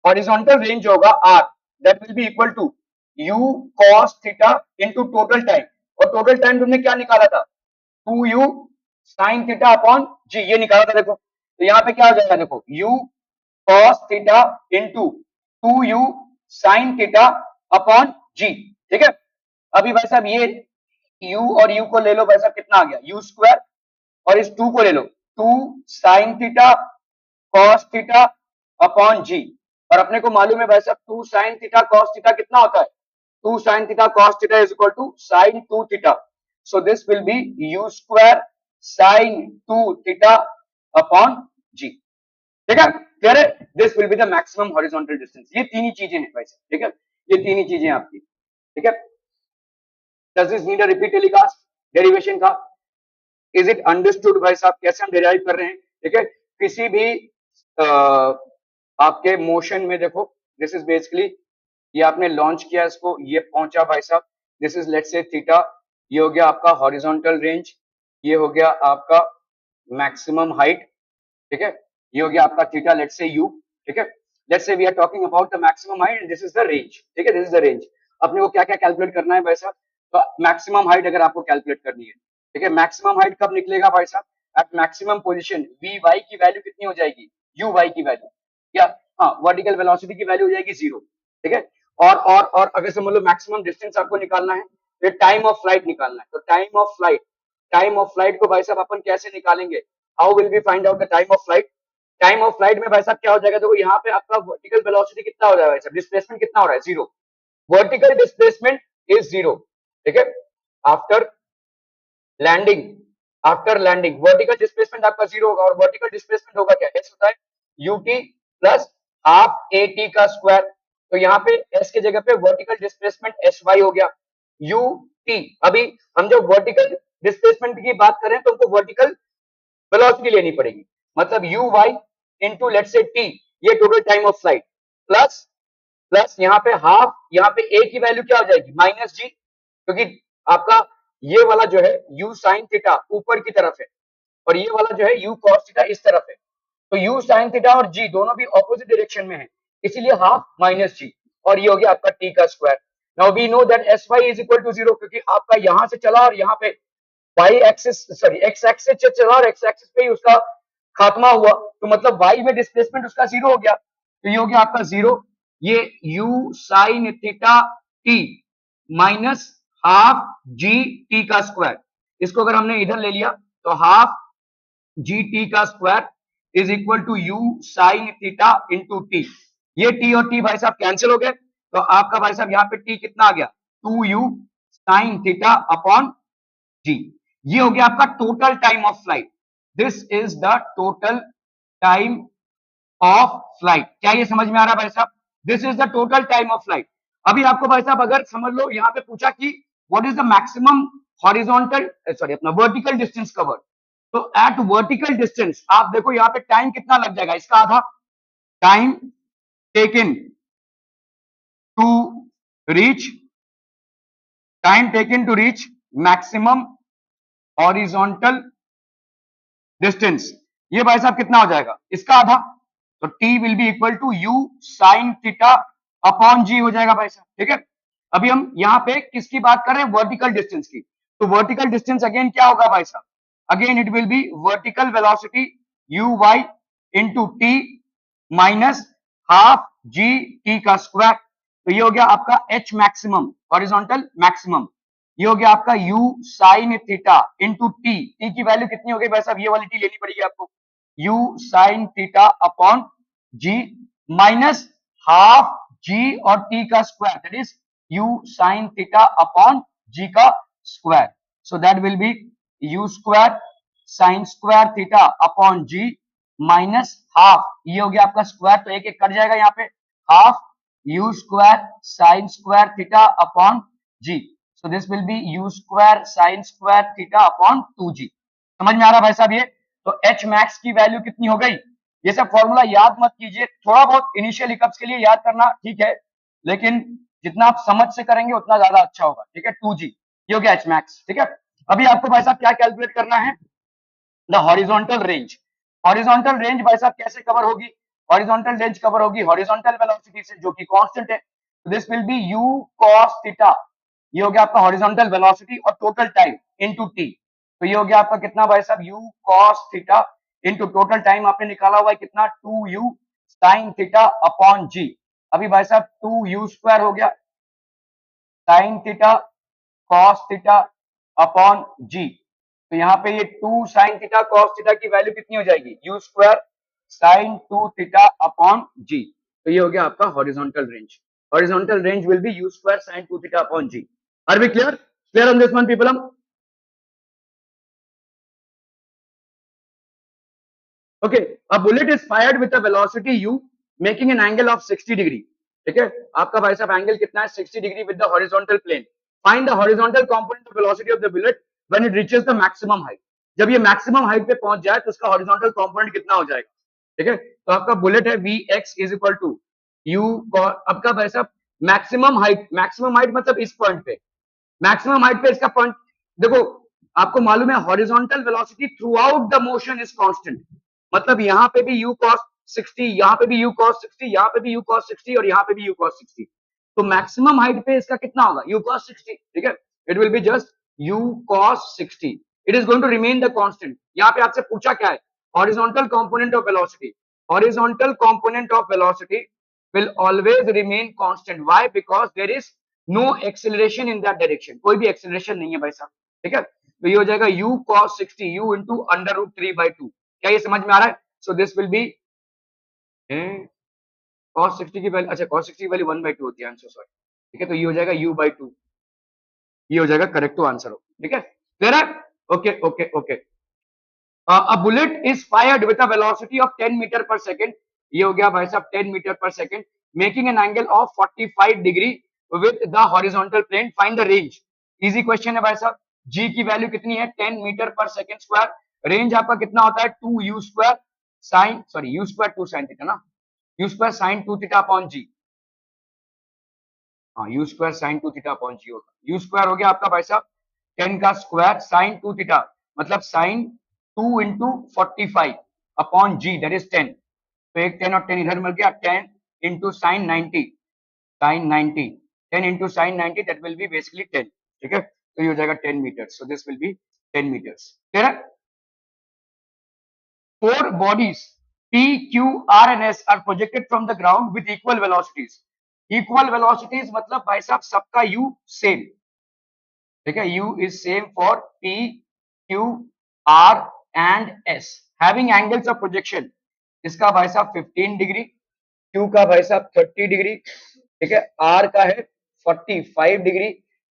A: हॉरिजॉन्टल रेंज होगा r, that will be equal to u cos theta into total time, और टोटल टाइम तुमने क्या निकाला था, 2u sin theta upon g, ये निकाला था देखो, तो यहाँ पे क्या हो जाएगा देखो, u cos theta into 2u sin theta upon g, ठीक है। अभी भाई साहब ये u और u को ले लो भाई साहब, कितना आ गया, u स्क्वायर, और इस 2 को ले लो, 2 sin theta cos theta upon g, और अपने को मालूम है भाई साहब 2 sin थीटा cos थीटा कितना होता है, 2 sin theta cos theta is equal to sin 2 theta, so this will be u square sin 2 theta upon g, ठीक है, क्लियर है, this will be the maximum horizontal distance. ये तीन ही चीजें हैं भाई साहब, ठीक है, ये तीन ही चीजें आपकी, ठीक है। Does this need a repeat telecast derivation का, इज इट अंडरस्टूड भाई साहब, कैसे हम डेराइव कर रहे हैं, ठीक है। किसी भी आपके मोशन में देखो, दिस इज बेसिकली ये आपने लॉन्च किया इसको, ये पहुंचा भाई साहब, this is let's say theta, ये हो गया आपका हॉरिजॉन्टल रेंज, ये हो गया आपका मैक्सिमम हाइट, ठीक है। ये हो गया आपका थीटा, लेट्स से यू, ठीक है। Let's say we are talking about the maximum height and this is the range, ठीक है, दिस इज द रेंज। अपने को क्या क्या कैलकुलेट करना है भाई साहब, तो मैक्सिमम हाइट अगर आपको कैलकुलेट करनी है, ठीक है, मैक्सिमम हाइट कब निकलेगा भाई साहब, at maximum position v y की वैल्यू कितनी हो जाएगी, यू वाई की वैल्यू, या हाँ वर्टिकल वेलोसिटी की वैल्यू हो जाएगी 0, ठीक है। और अगर समझ लो मैक्सिमम डिस्टेंस आपको निकालना है, फिर टाइम ऑफ फ्लाइट निकालना है, तो टाइम ऑफ फ्लाइट को भाई साहब अपन कैसे निकालेंगे, how will we find out the time of flight. Time of flight में भाई साहब क्या हो जाएगा, देखो यहाँ पे आपका वर्टिकल वेलोसिटी कितना हो जाएगा, डिस्प्लेसमेंट कितना हो रहा है, 0, वर्टिकल डिस्प्लेसमेंट इज 0, ठीक है। After landing, after landing vertical displacement आपका 0 होगा, और वर्टिकल डिस्प्लेसमेंट होगा क्या, एस होता है UT plus half a T का स्क्वायर। तो यहाँ पे एस की जगह पे वर्टिकल डिस्प्लेसमेंट एस वाई हो गया, यू टी। अभी हम जब वर्टिकल डिस्प्लेसमेंट की बात करें तो हमको वर्टिकल वेलोसिटी लेनी पड़ेगी, मतलब यू वाई इंटू लेट से टी, ये total time of flight, plus plus यहाँ पे हाफ, यहाँ पे ए की वैल्यू क्या हो जाएगी, माइनस जी, क्योंकि आपका ये वाला जो है यू साइन थीटा ऊपर की तरफ है, और ये वाला जो है यू कॉस थीटा इस तरफ है, तो यू साइन थीटा और जी दोनों भी ऑपोजिट डायरेक्शन में है, इसीलिए हाफ माइनस जी, और ये हो गया आपका टी का square. Now we know that s y is equal to 0, क्योंकि आपका यहां से चला और यहाँ पे y axis sorry x axis से चला और एक्स एक्सिस पे ही उसका खात्मा हुआ, तो मतलब वाई में डिस्प्लेसमेंट उसका 0 हो गया, तो ये हो गया आपका 0, ये u sine theta t minus half g t का स्क्वायर, इसको अगर हमने इधर ले लिया तो हाफ जी टी का square is equal to u sine theta into t. ये टी और टी भाई साहब कैंसिल हो गए, तो आपका भाई साहब यहाँ पे टी कितना आ गया, 2u साइन थीटा अपॉन जी। ये हो गया आपका total time of flight, this is the total time of flight. क्या ये समझ में आ रहा है भाई साहब, this is the total time of flight. अभी आपको भाई साहब अगर समझ लो यहाँ पे पूछा कि what is the maximum horizontal sorry अपना वर्टिकल डिस्टेंस कवर, तो एट वर्टिकल डिस्टेंस आप देखो यहाँ पे टाइम कितना लग जाएगा, इसका आधा, time taken to reach, time taken to reach maximum horizontal distance, ये भाई साहब कितना हो जाएगा, इसका आधा, तो t will be equal to u sine theta upon g हो जाएगा भाई साहब, ठीक है। अभी हम यहाँ पे किसकी बात कर रहे हैं, वर्टिकल डिस्टेंस की, तो वर्टिकल डिस्टेंस अगेन क्या होगा भाई साहब, again it will be vertical velocity u y into t minus half g t का स्क्वायर, तो ये हो गया आपका एच मैक्सिमम हॉरिजॉन्टल मैक्सिमम, ये हो गया आपका u sine theta into T, T की वैल्यू कितनी हो गई भाई साहब, ये वाली टी लेनी पड़ेगी आपको, u sine theta upon g minus half g और टी का square, that is u sine theta upon g का square, so that will be u square sine square theta upon g minus half, ये हो गया आपका square, तो एक एक कट जाएगा यहाँ पे, half u square sine square theta upon g, so this will be u square sin square theta upon 2g। समझ में आ रहा भाई साहब ये, तो h max की वैल्यू कितनी हो गई, ये सब फॉर्मूला याद मत कीजिए, थोड़ा बहुत इनिशियल हिकअप्स के लिए याद करना ठीक है, लेकिन जितना आप समझ से करेंगे उतना ज्यादा अच्छा होगा, ठीक है, 2g, ये हो गया h max, ठीक है। अभी आपको भाई साहब क्या कैलकुलेट करना है, the horizontal range. Horizontal range भाई साहब कैसे कवर होगी, हॉरिजॉन्टल रेंज कवर होगी हॉरिजॉन्टल वेलोसिटी से, जो कि कांस्टेंट है, this will be u cos theta, ये हो गया आपका हॉरिजॉन्टल वेलोसिटी और टोटल टाइम इनटू टी, तो ये हो गया आपका कितना भाई साहब, u cos theta into total time आपने निकाला हुआ है कितना, 2u sin theta upon g। अभी भाई साहब 2u स्क्वायर हो गया sin theta cos theta upon g, तो यहाँ पे ये 2 sin थीटा cos थीटा की वैल्यू कितनी हो जाएगी, u square sin 2 theta upon g, तो ये हो गया आपका horizontal range, horizontal range will be u square sin 2 theta upon g। Are we clear? Clear on this one, people? Okay. A bullet is fired with a velocity u, making an angle of 60 degree. ठीक है, आपका भाई साहब angle कितना है, 60 degree with the horizontal plane. Find the horizontal component of velocity of the bullet when it reaches the maximum height. जब ये maximum height पे पहुंच जाए तो उसका हॉरिजॉन्टल कंपोनेंट कितना हो जाएगा, ठीक है। तो आपका बुलेट है vx is equal to u, आपका भाई साहब मैक्सिमम हाइट मतलब इस पॉइंट पे, मैक्सिमम हाइट पे इसका पॉइंट देखो, आपको मालूम है horizontal velocity through out the motion is constant, मतलब यहाँ पे भी u cos 60, यहाँ पे भी u cos 60, यहाँ पे भी u cos 60 और यहाँ पे भी u cos 60, तो मैक्सिमम हाइट पे इसका कितना होगा u cos 60, ठीक है, it will be just u cos 60, it is going to remain the constant. यहाँ पे आपसे पूछा क्या है, horizontal component of velocity, horizontal component of velocity will always remain constant, why, because there is no acceleration in that direction, कोई भी acceleration नहीं है भाई साहब, ठीक है, तो ये हो जाएगा u cos 60 u into under root 3 by 2, क्या ये समझ में आ रहा है? सो दिस विल बी cos 60 की वैल्यू, अच्छा cos 60 की वैल्यू 1 by 2 होती है, आई एम सो सॉरी, ठीक है, तो ये हो जाएगा u by 2, ये हो जाएगा करेक्ट टू आंसर हो, ठीक है, क्लियर है? Okay okay okay. A bullet is fired with a velocity of 10 metre per second, ये हो गया भाई साहब 10 metre per second, making an angle of 45 degree with the horizontal plane, find the range. Easy question है भाई साहब, g की value कितनी है 10 metre per second square, range आपका कितना होता है 2 u square sine, sorry u square 2 sine theta ना, u square sine 2 theta upon g, हाँ u square sine 2 theta upon g होगा, u स्क्वायर हो गया आपका भाई साहब 10 का स्क्वायर साइन 2 थीटा, मतलब sine 2 into 45 upon g that is 10, तो एक 10 और 10 इधर मिल गया, 10 into sine 90, sine 90, 10 into sine 90 that will be basically 10, ठीक है, तो ये हो जाएगा 10 metre, so this will be 10 metres, clear है? Four bodies P, Q, R and S are projected from the ground with equal velocities. Equal velocities मतलब भाई साहब सबका U सेम, ठीक है, U is same for P, Q, R and S. Having angles of projection, इसका भाई साहब 15 degree, Q का भाई साहब 30 डिग्री, ठीक है, R का है 45 degree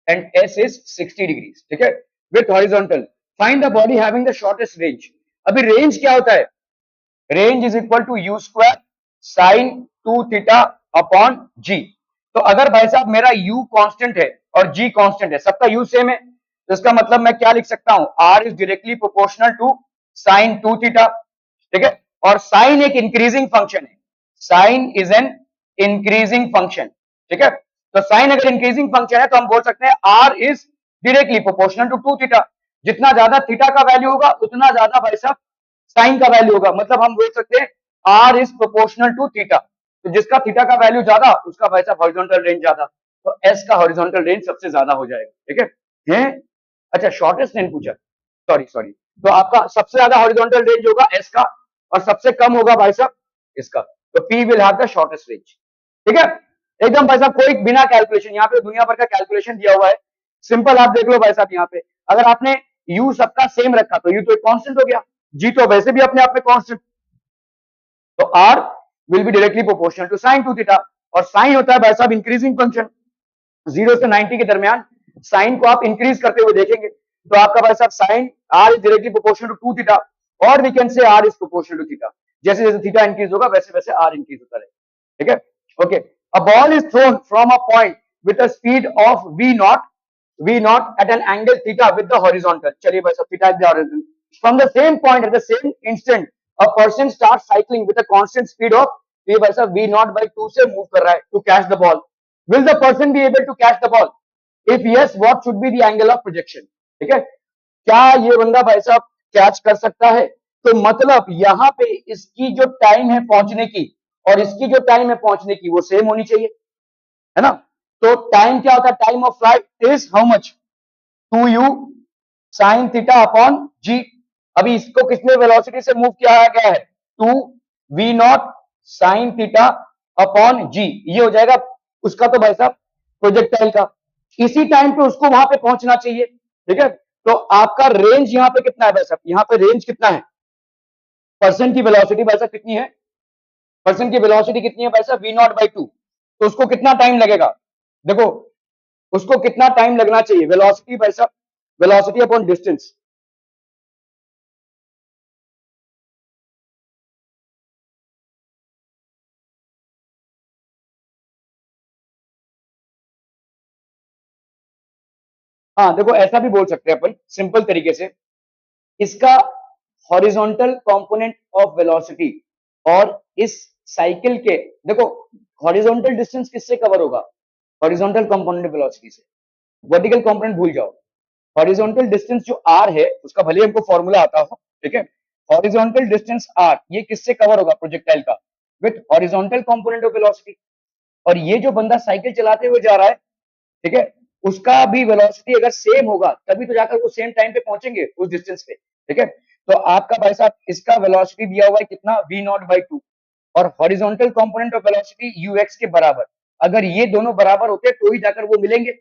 A: and S is 60 degree, ठीक है, with horizontal. Find the body having the shortest range. अभी रेंज क्या होता है, range is equal to u square sine 2 theta upon g, तो अगर भाई साहब मेरा u कांस्टेंट है और g कांस्टेंट है, सबका u सेम है, तो इसका मतलब मैं क्या लिख सकता हूं, r is directly proportional to sine 2 theta, ठीक है, और साइन एक इंक्रीजिंग फंक्शन है, sine is an increasing function, ठीक है, तो साइन अगर इंक्रीजिंग फंक्शन है तो हम बोल सकते हैं r is directly proportional to 2 theta, जितना ज्यादा थीटा का वैल्यू होगा उतना ज्यादा भाई साहब साइन का वैल्यू होगा, मतलब हम बोल सकते हैं r is proportional to theta, तो जिसका थीटा का वैल्यू ज्यादा उसका भाई साहब हॉरिजॉन्टल रेंज ज्यादा, तो s का हॉरिजॉन्टल रेंज सबसे ज्यादा हो जाएगा, ठीक है, हैं? अच्छा शॉर्टेस्ट रेंज पूछा, सॉरी सॉरी, तो आपका सबसे ज्यादा हॉरिजॉन्टल रेंज होगा s का और सबसे कम होगा भाई साहब इसका, तो p will have the shortest range, ठीक है, एकदम भाई साहब कोई बिना कैलकुलेशन, यहाँ पे दुनिया भर का कैलकुलेशन दिया हुआ है, सिंपल आप देख लो भाई साहब, यहाँ पे अगर आपने u सबका सेम रखा तो u तो एक कांस्टेंट हो गया, g तो वैसे भी अपने आप में कांस्टेंट, तो r will be directly proportional to sine 2 theta, और साइन होता है भाई साहब इंक्रीजिंग फंक्शन, 0 से 90 के दरमियान साइन को आप इंक्रीज करते हुए देखेंगे, तो आपका भाई साहब sine r is directly proportional to 2 theta, और we can say r is proportional to theta, जैसे जैसे थीटा इंक्रीज होगा वैसे वैसे r इंक्रीज होता रहेगा, ठीक है, okay. A ball is throne from a point with a speed of v not at an angle theta with the horizontal, चलिए भाई साहब theta is the horizontal, from the same point at the same instant a person start cycling with a constant speed of, ये भाई साहब v not bye 2 से move कर रहा है to catch the ball, will the person be able to catch the ball, if yes what should be the angle of projection, ठीक है, क्या ये बंदा भाई साहब कैच कर सकता है, तो मतलब यहाँ पे इसकी जो टाइम है पहुंचने की और इसकी जो टाइम है पहुंचने की वो सेम होनी चाहिए, है ना, तो टाइम क्या होता है, time of flight is how much 2u sine theta upon g, अभी इसको किसने वेलोसिटी से मूव किया गया है 2v not sign theta upon g, ये हो जाएगा उसका तो भाई साहब प्रोजेक्टाइल का, इसी टाइम पे उसको वहां पे पहुंचना चाहिए, ठीक है, तो आपका रेंज यहाँ पे कितना है भाई साहब, यहाँ पे रेंज कितना है, पर्सन की वेलोसिटी भाई साहब कितनी है, पर्सन की वेलोसिटी कितनी है भाई साहब v नॉट बाई 2, तो उसको कितना टाइम लगेगा, देखो उसको कितना टाइम लगना चाहिए, वेलोसिटी भाई साहब वेलोसिटी अपॉन डिस्टेंस, हाँ देखो ऐसा भी बोल सकते हैं अपन सिंपल तरीके से, इसका हॉरिजॉन्टल कंपोनेंट ऑफ वेलोसिटी और इस साइकिल के, देखो हॉरिजॉन्टल डिस्टेंस किससे कवर होगा, हॉरिजॉन्टल कंपोनेंट वेलोसिटी से, वर्टिकल कंपोनेंट भूल जाओ, हॉरिजॉन्टल डिस्टेंस जो आर है उसका भले हमको फॉर्मूला आता हो, ठीक है, हॉरिजॉन्टल डिस्टेंस आर ये किससे कवर होगा प्रोजेक्टाइल का, with horizontal component of velocity. और ये जो बंदा साइकिल चलाते हुए जा रहा है, ठीक है, उसका भी वेलोसिटी अगर सेम होगा तभी तो जाकर वो सेम टाइम पे पहुंचेंगे उस डिस्टेंस पे, ठीक है। तो आपका भाई साहब इसका वेलोसिटी दिया हुआ है कितना, v नॉट बाई टू, और horizontal component of velocity ux के बराबर। अगर ये दोनों बराबर होते तो ही जाकर वो मिलेंगे।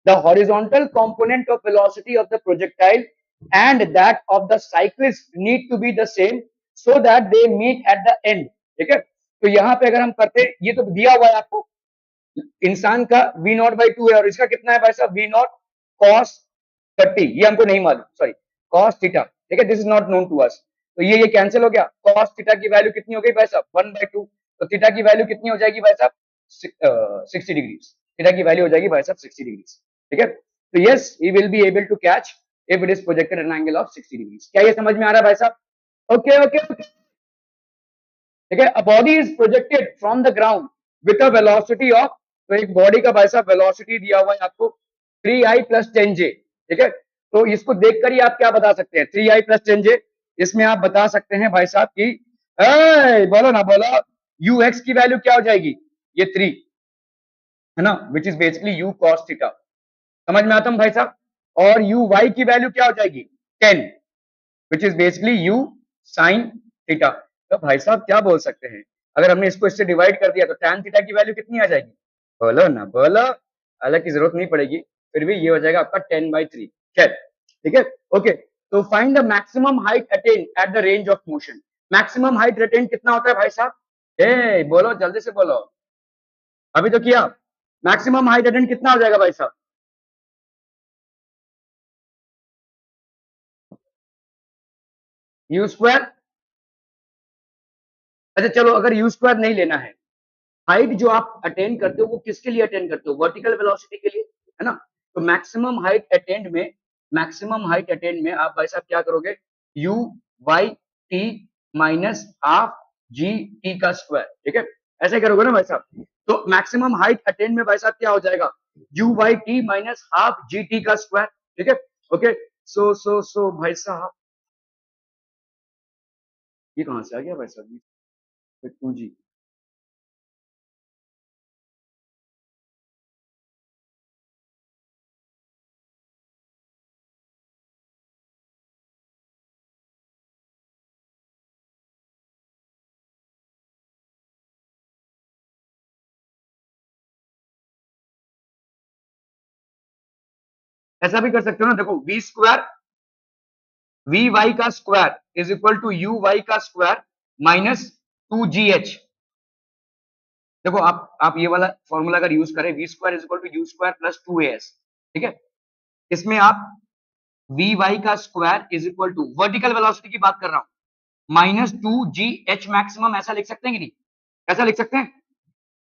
A: the horizontal component of velocity of the projectile and that of the cyclist need to be the same so that they meet at the end, ठीक है। तो यहाँ पे अगर हम करते, ये तो दिया हुआ है आपको, इंसान का v नॉट बाई टू है और इसका कितना है भाई साहब, v नॉट cos 30, ये हमको नहीं मालूम, सॉरी cos थीटा, ठीक है, this is not known to us. तो ये कैंसिल हो गया, cos थीटा की वैल्यू कितनी हो गई भाई साहब, 1/2, तो थीटा की वैल्यू कितनी हो जाएगी भाई साहब, 60 डिग्री, थीटा की वैल्यू हो जाएगी भाई साहब 60 डिग्री, ठीक है। तो yes he will be able to catch if it is projected an angle of 60 degree. क्या ये समझ में आ रहा है भाई साहब? ओके ओके ओके, ठीक है। A body is projected from the ground with a velocity of, तो एक बॉडी का भाई साहब वेलोसिटी दिया हुआ है आपको 3i प्लस 10j, ठीक है। तो इसको देखकर ही आप क्या बता सकते हैं, 3i प्लस 10j, इसमें आप बता सकते हैं भाई साहब की, बोलो ना बोलो, ux की वैल्यू क्या हो जाएगी, ये 3 है ना, which is basically u cos theta, समझ में आता हूं भाई साहब। और uy की वैल्यू क्या हो जाएगी 10, which is basically u sin theta. तो भाई साहब क्या बोल सकते हैं, अगर हमने इसको इससे डिवाइड कर दिया तो tan थीटा की वैल्यू कितनी आ जाएगी, बोलो ना बोलो, हालांकि जरूरत नहीं पड़ेगी, फिर भी ये हो जाएगा आपका 10/3, खैर, ठीक है। ओके, तो find the maximum height attain at the range of motion. Maximum height attain कितना होता है भाई साहब, बोलो जल्दी से बोलो, अभी तो किया, मैक्सिमम हाइट अटेन कितना हो जाएगा भाई साहब, यू स्क्वायर। अच्छा चलो, अगर यू स्क्वायर नहीं लेना है, हाइट जो आप अटेन करते हो वो किसके लिए अटेन करते हो, वर्टिकल वेलोसिटी के लिए, है ना। तो मैक्सिमम हाइट अटेन्ड में, मैक्सिमम हाइट अटेन्ड में आप भाई साहब क्या करोगे, u y t minus half g t का स्क्वायर, ठीक है, ऐसे करोगे ना भाई साहब। तो मैक्सिमम हाइट अटेन्ड में भाई साहब क्या हो जाएगा, u y t minus half g t का स्क्वायर, ठीक है। ओके, सो भाई साहब ये कहां से आ गया भाई साहब, 2g, ऐसा भी कर सकते हो ना, देखो वी स्क्वायर, वी वाई का square is equal to u y का स्क्वायर माइनस 2gh। देखो आप ये वाला फॉर्मूला अगर यूज करें, v square is equal to u square plus 2as, ठीक है, इसमें आप वी वाई का square is equal to, vertical velocity की बात कर रहा हूं, माइनस 2gh मैक्सिमम, ऐसा लिख सकते हैं कि नहीं, ऐसा लिख सकते हैं,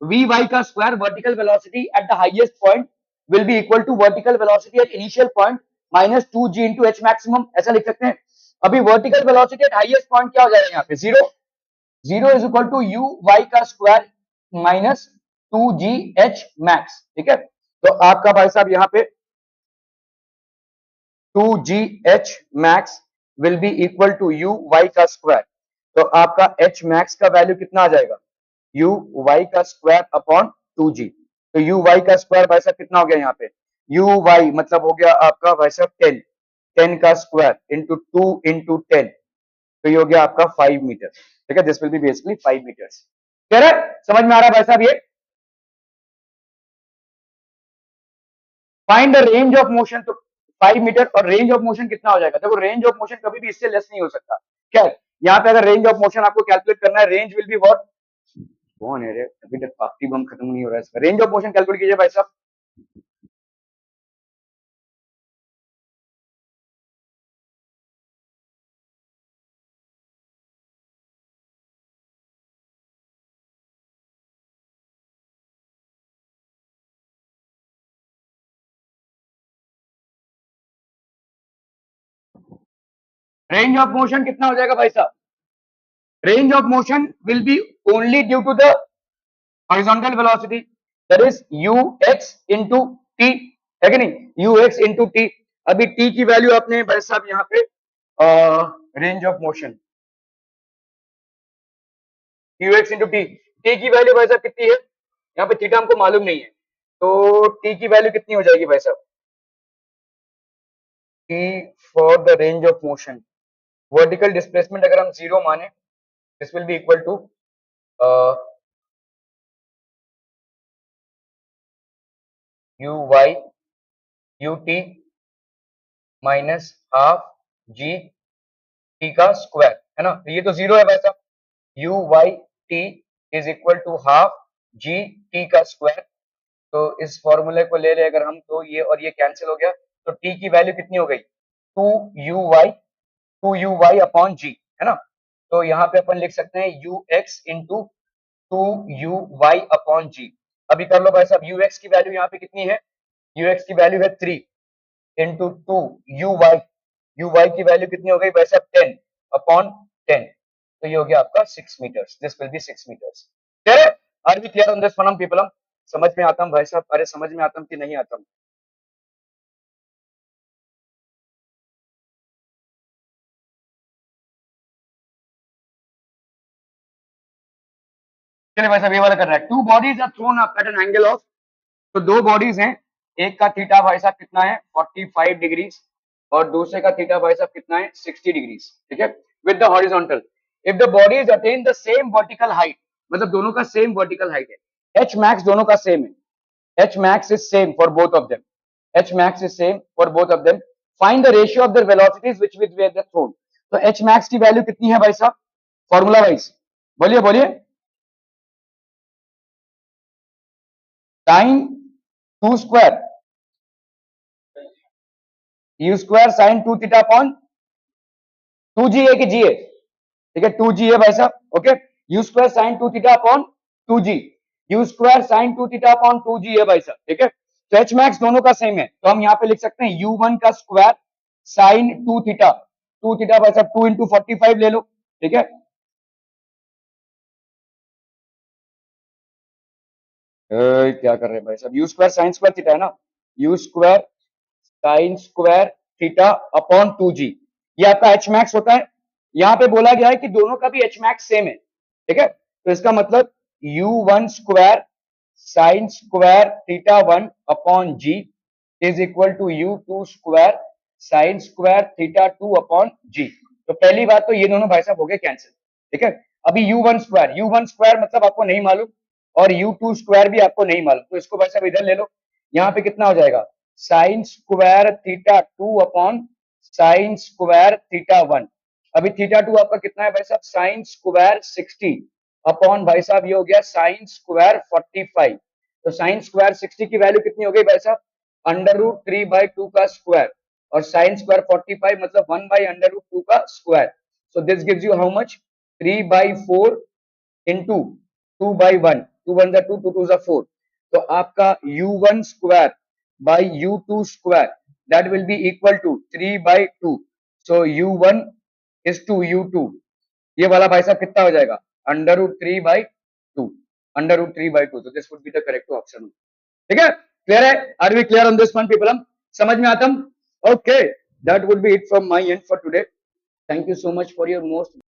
A: वी वाई का square vertical velocity at the highest point will be equal to vertical velocity at initial point minus 2g into h maximum, ऐसा लिख सकते हैं। अभी vertical velocity at highest point क्या हो जाएगा यहाँ पे, zero, zero is equal to u y का स्क्वायर माइनस 2gh मैक्स, ठीक है। तो आपका भाई साहब यहाँ पे 2gh max will be equal to u y का स्क्वायर, तो आपका h मैक्स का वैल्यू कितना आ जाएगा, यू वाई का स्क्वायर अपॉन 2g। तो यू वाई का स्क्वायर भाई साहब कितना हो गया यहाँ पे, यू वाई मतलब हो गया आपका भाई साहब 10, 10 का स्क्वायर इंटू 2 इंटू 10, तो ये हो गया आपका 5 मीटर, ठीक है, this will be basically 5 metres. कह रहे समझ में आ रहा है भाई साहब ये, find the range of motion, तो 5 मीटर, और रेंज ऑफ मोशन कितना हो जाएगा, देखो रेंज ऑफ मोशन कभी भी इससे लेस नहीं हो सकता, क्या है यहाँ पे, अगर रेंज ऑफ मोशन आपको कैलकुलेट करना है, रेंज विल बी व्हाट, कौन है रे, अभी तक पार्टी बम खत्म नहीं हो रहा है इसका, रेंज ऑफ मोशन कैलकुलेट कीजिए भाई साहब, रेंज ऑफ मोशन कितना हो जाएगा भाई साहब, range of motion will be only due to the horizontal velocity, that is ux into t, है कि नहीं, ux into t। अभी टी की वैल्यू आपने भाई साहब यहाँ पे range of motion UX into T, T की वैल्यू भाई साहब कितनी है, यहाँ पे थीटा हमको मालूम नहीं है, तो टी की वैल्यू कितनी हो जाएगी भाई साहब, t for the range of motion, vertical displacement अगर हम जीरो माने, this will be equal to u y u t minus half g t का स्क्वायर, है ना, तो ये तो जीरो है भाई साहब, u y t is equal to half g t का स्क्वायर, तो इस फॉर्मूले को ले अगर हम, तो ये और ये कैंसिल हो गया, तो टी की वैल्यू कितनी हो गई, two u y upon g, है ना, तो यहाँ पे अपन लिख सकते हैं u x into two u y upon g. अभी कर लो भाई साहब, यू एक्स की वैल्यू यहाँ पे कितनी है, यू एक्स की वैल्यू है 3 इंटू टू यू वाई की वैल्यू कितनी हो गई भाई साहब 10 अपॉन 10, तो ये हो गया आपका 6 metres, this will be 6 metres. Clear, are we clear on this one people, समझ में आता हूँ भाई साहब, अरे समझ में आता हूँ कि नहीं आता हूँ, चलिए भाई साहब ये वाला कर रहा है, two bodies are thrown up at an angle of, तो दो बॉडीज हैं, एक का थीटा भाई साहब कितना है 45 डिग्रीज और दूसरे का थीटा भाई साहब कितना है 60 डिग्रीज, ठीक है, with the horizontal, if the bodies attain the same vertical height, मतलब दोनों का सेम वर्टिकल हाइट है, एच मैक्स दोनों का सेम है, H max is same for both of them. H max is same for both of them. Find the ratio of their velocities which with were thrown. तो H max की value कितनी है भाई साहब, formula wise बोलिए बोलिए, sine two square u square sine two theta upon two g ए की जी ए, ठीक है, टू जी ए भाई साहब, okay, u square sine two theta upon two g, u square sine two theta upon two g है भाई साहब, ठीक है, तो एच मैक्स दोनों का सेम है, तो हम यहाँ पे लिख सकते हैं यू वन का स्क्वायर साइन टू थीटा भाई साहब 2 इंटू 45 ले लो, ठीक है, क्या कर रहे हैं भाई साहब, u square sine square theta है ना, u square sine square theta upon two g, ये आपका एच मैक्स होता है, यहाँ पे बोला गया है कि दोनों का भी एच मैक्स सेम है, ठीक है, तो इसका मतलब u one square sine square theta one upon g is equal to u two square sine square theta two upon g, तो पहली बात तो ये दोनों भाई साहब हो गए कैंसिल, ठीक है, अभी यू वन स्क्वायर मतलब आपको नहीं मालूम और यू टू स्क्वायर भी आपको नहीं मालूम, तो इसको भाई साहब इधर ले लो, यहाँ पे कितना हो जाएगा sign square theta two upon sine square theta one, अभी थीटा टू आपका कितना है भाई साहब साइन स्क्वायर 60 अपॉन भाई साहब ये हो गया साइन स्क्वायर 45, तो साइन स्क्वायर 60 की वैल्यू कितनी हो गई भाई साहब अंडर रूट 3/2 का स्क्वायर और साइन स्क्वायर 45 मतलब 1/√2 का square, so this gives you how much 3/4 into 2/1, 2 1 2 2 2 4, तो आपका u1 square by u2 square that will be equal to 3/2, so u1 is to u2, ये वाला भाई साहब कितना हो जाएगा अंडर रूट 3/2, अंडर रूट 3/2, तो this would be the correct option, ठीक है, क्लियर है, are we clear on this one people, हम समझ में आता हम, okay, that would be it from my end for today, thank you so much for your most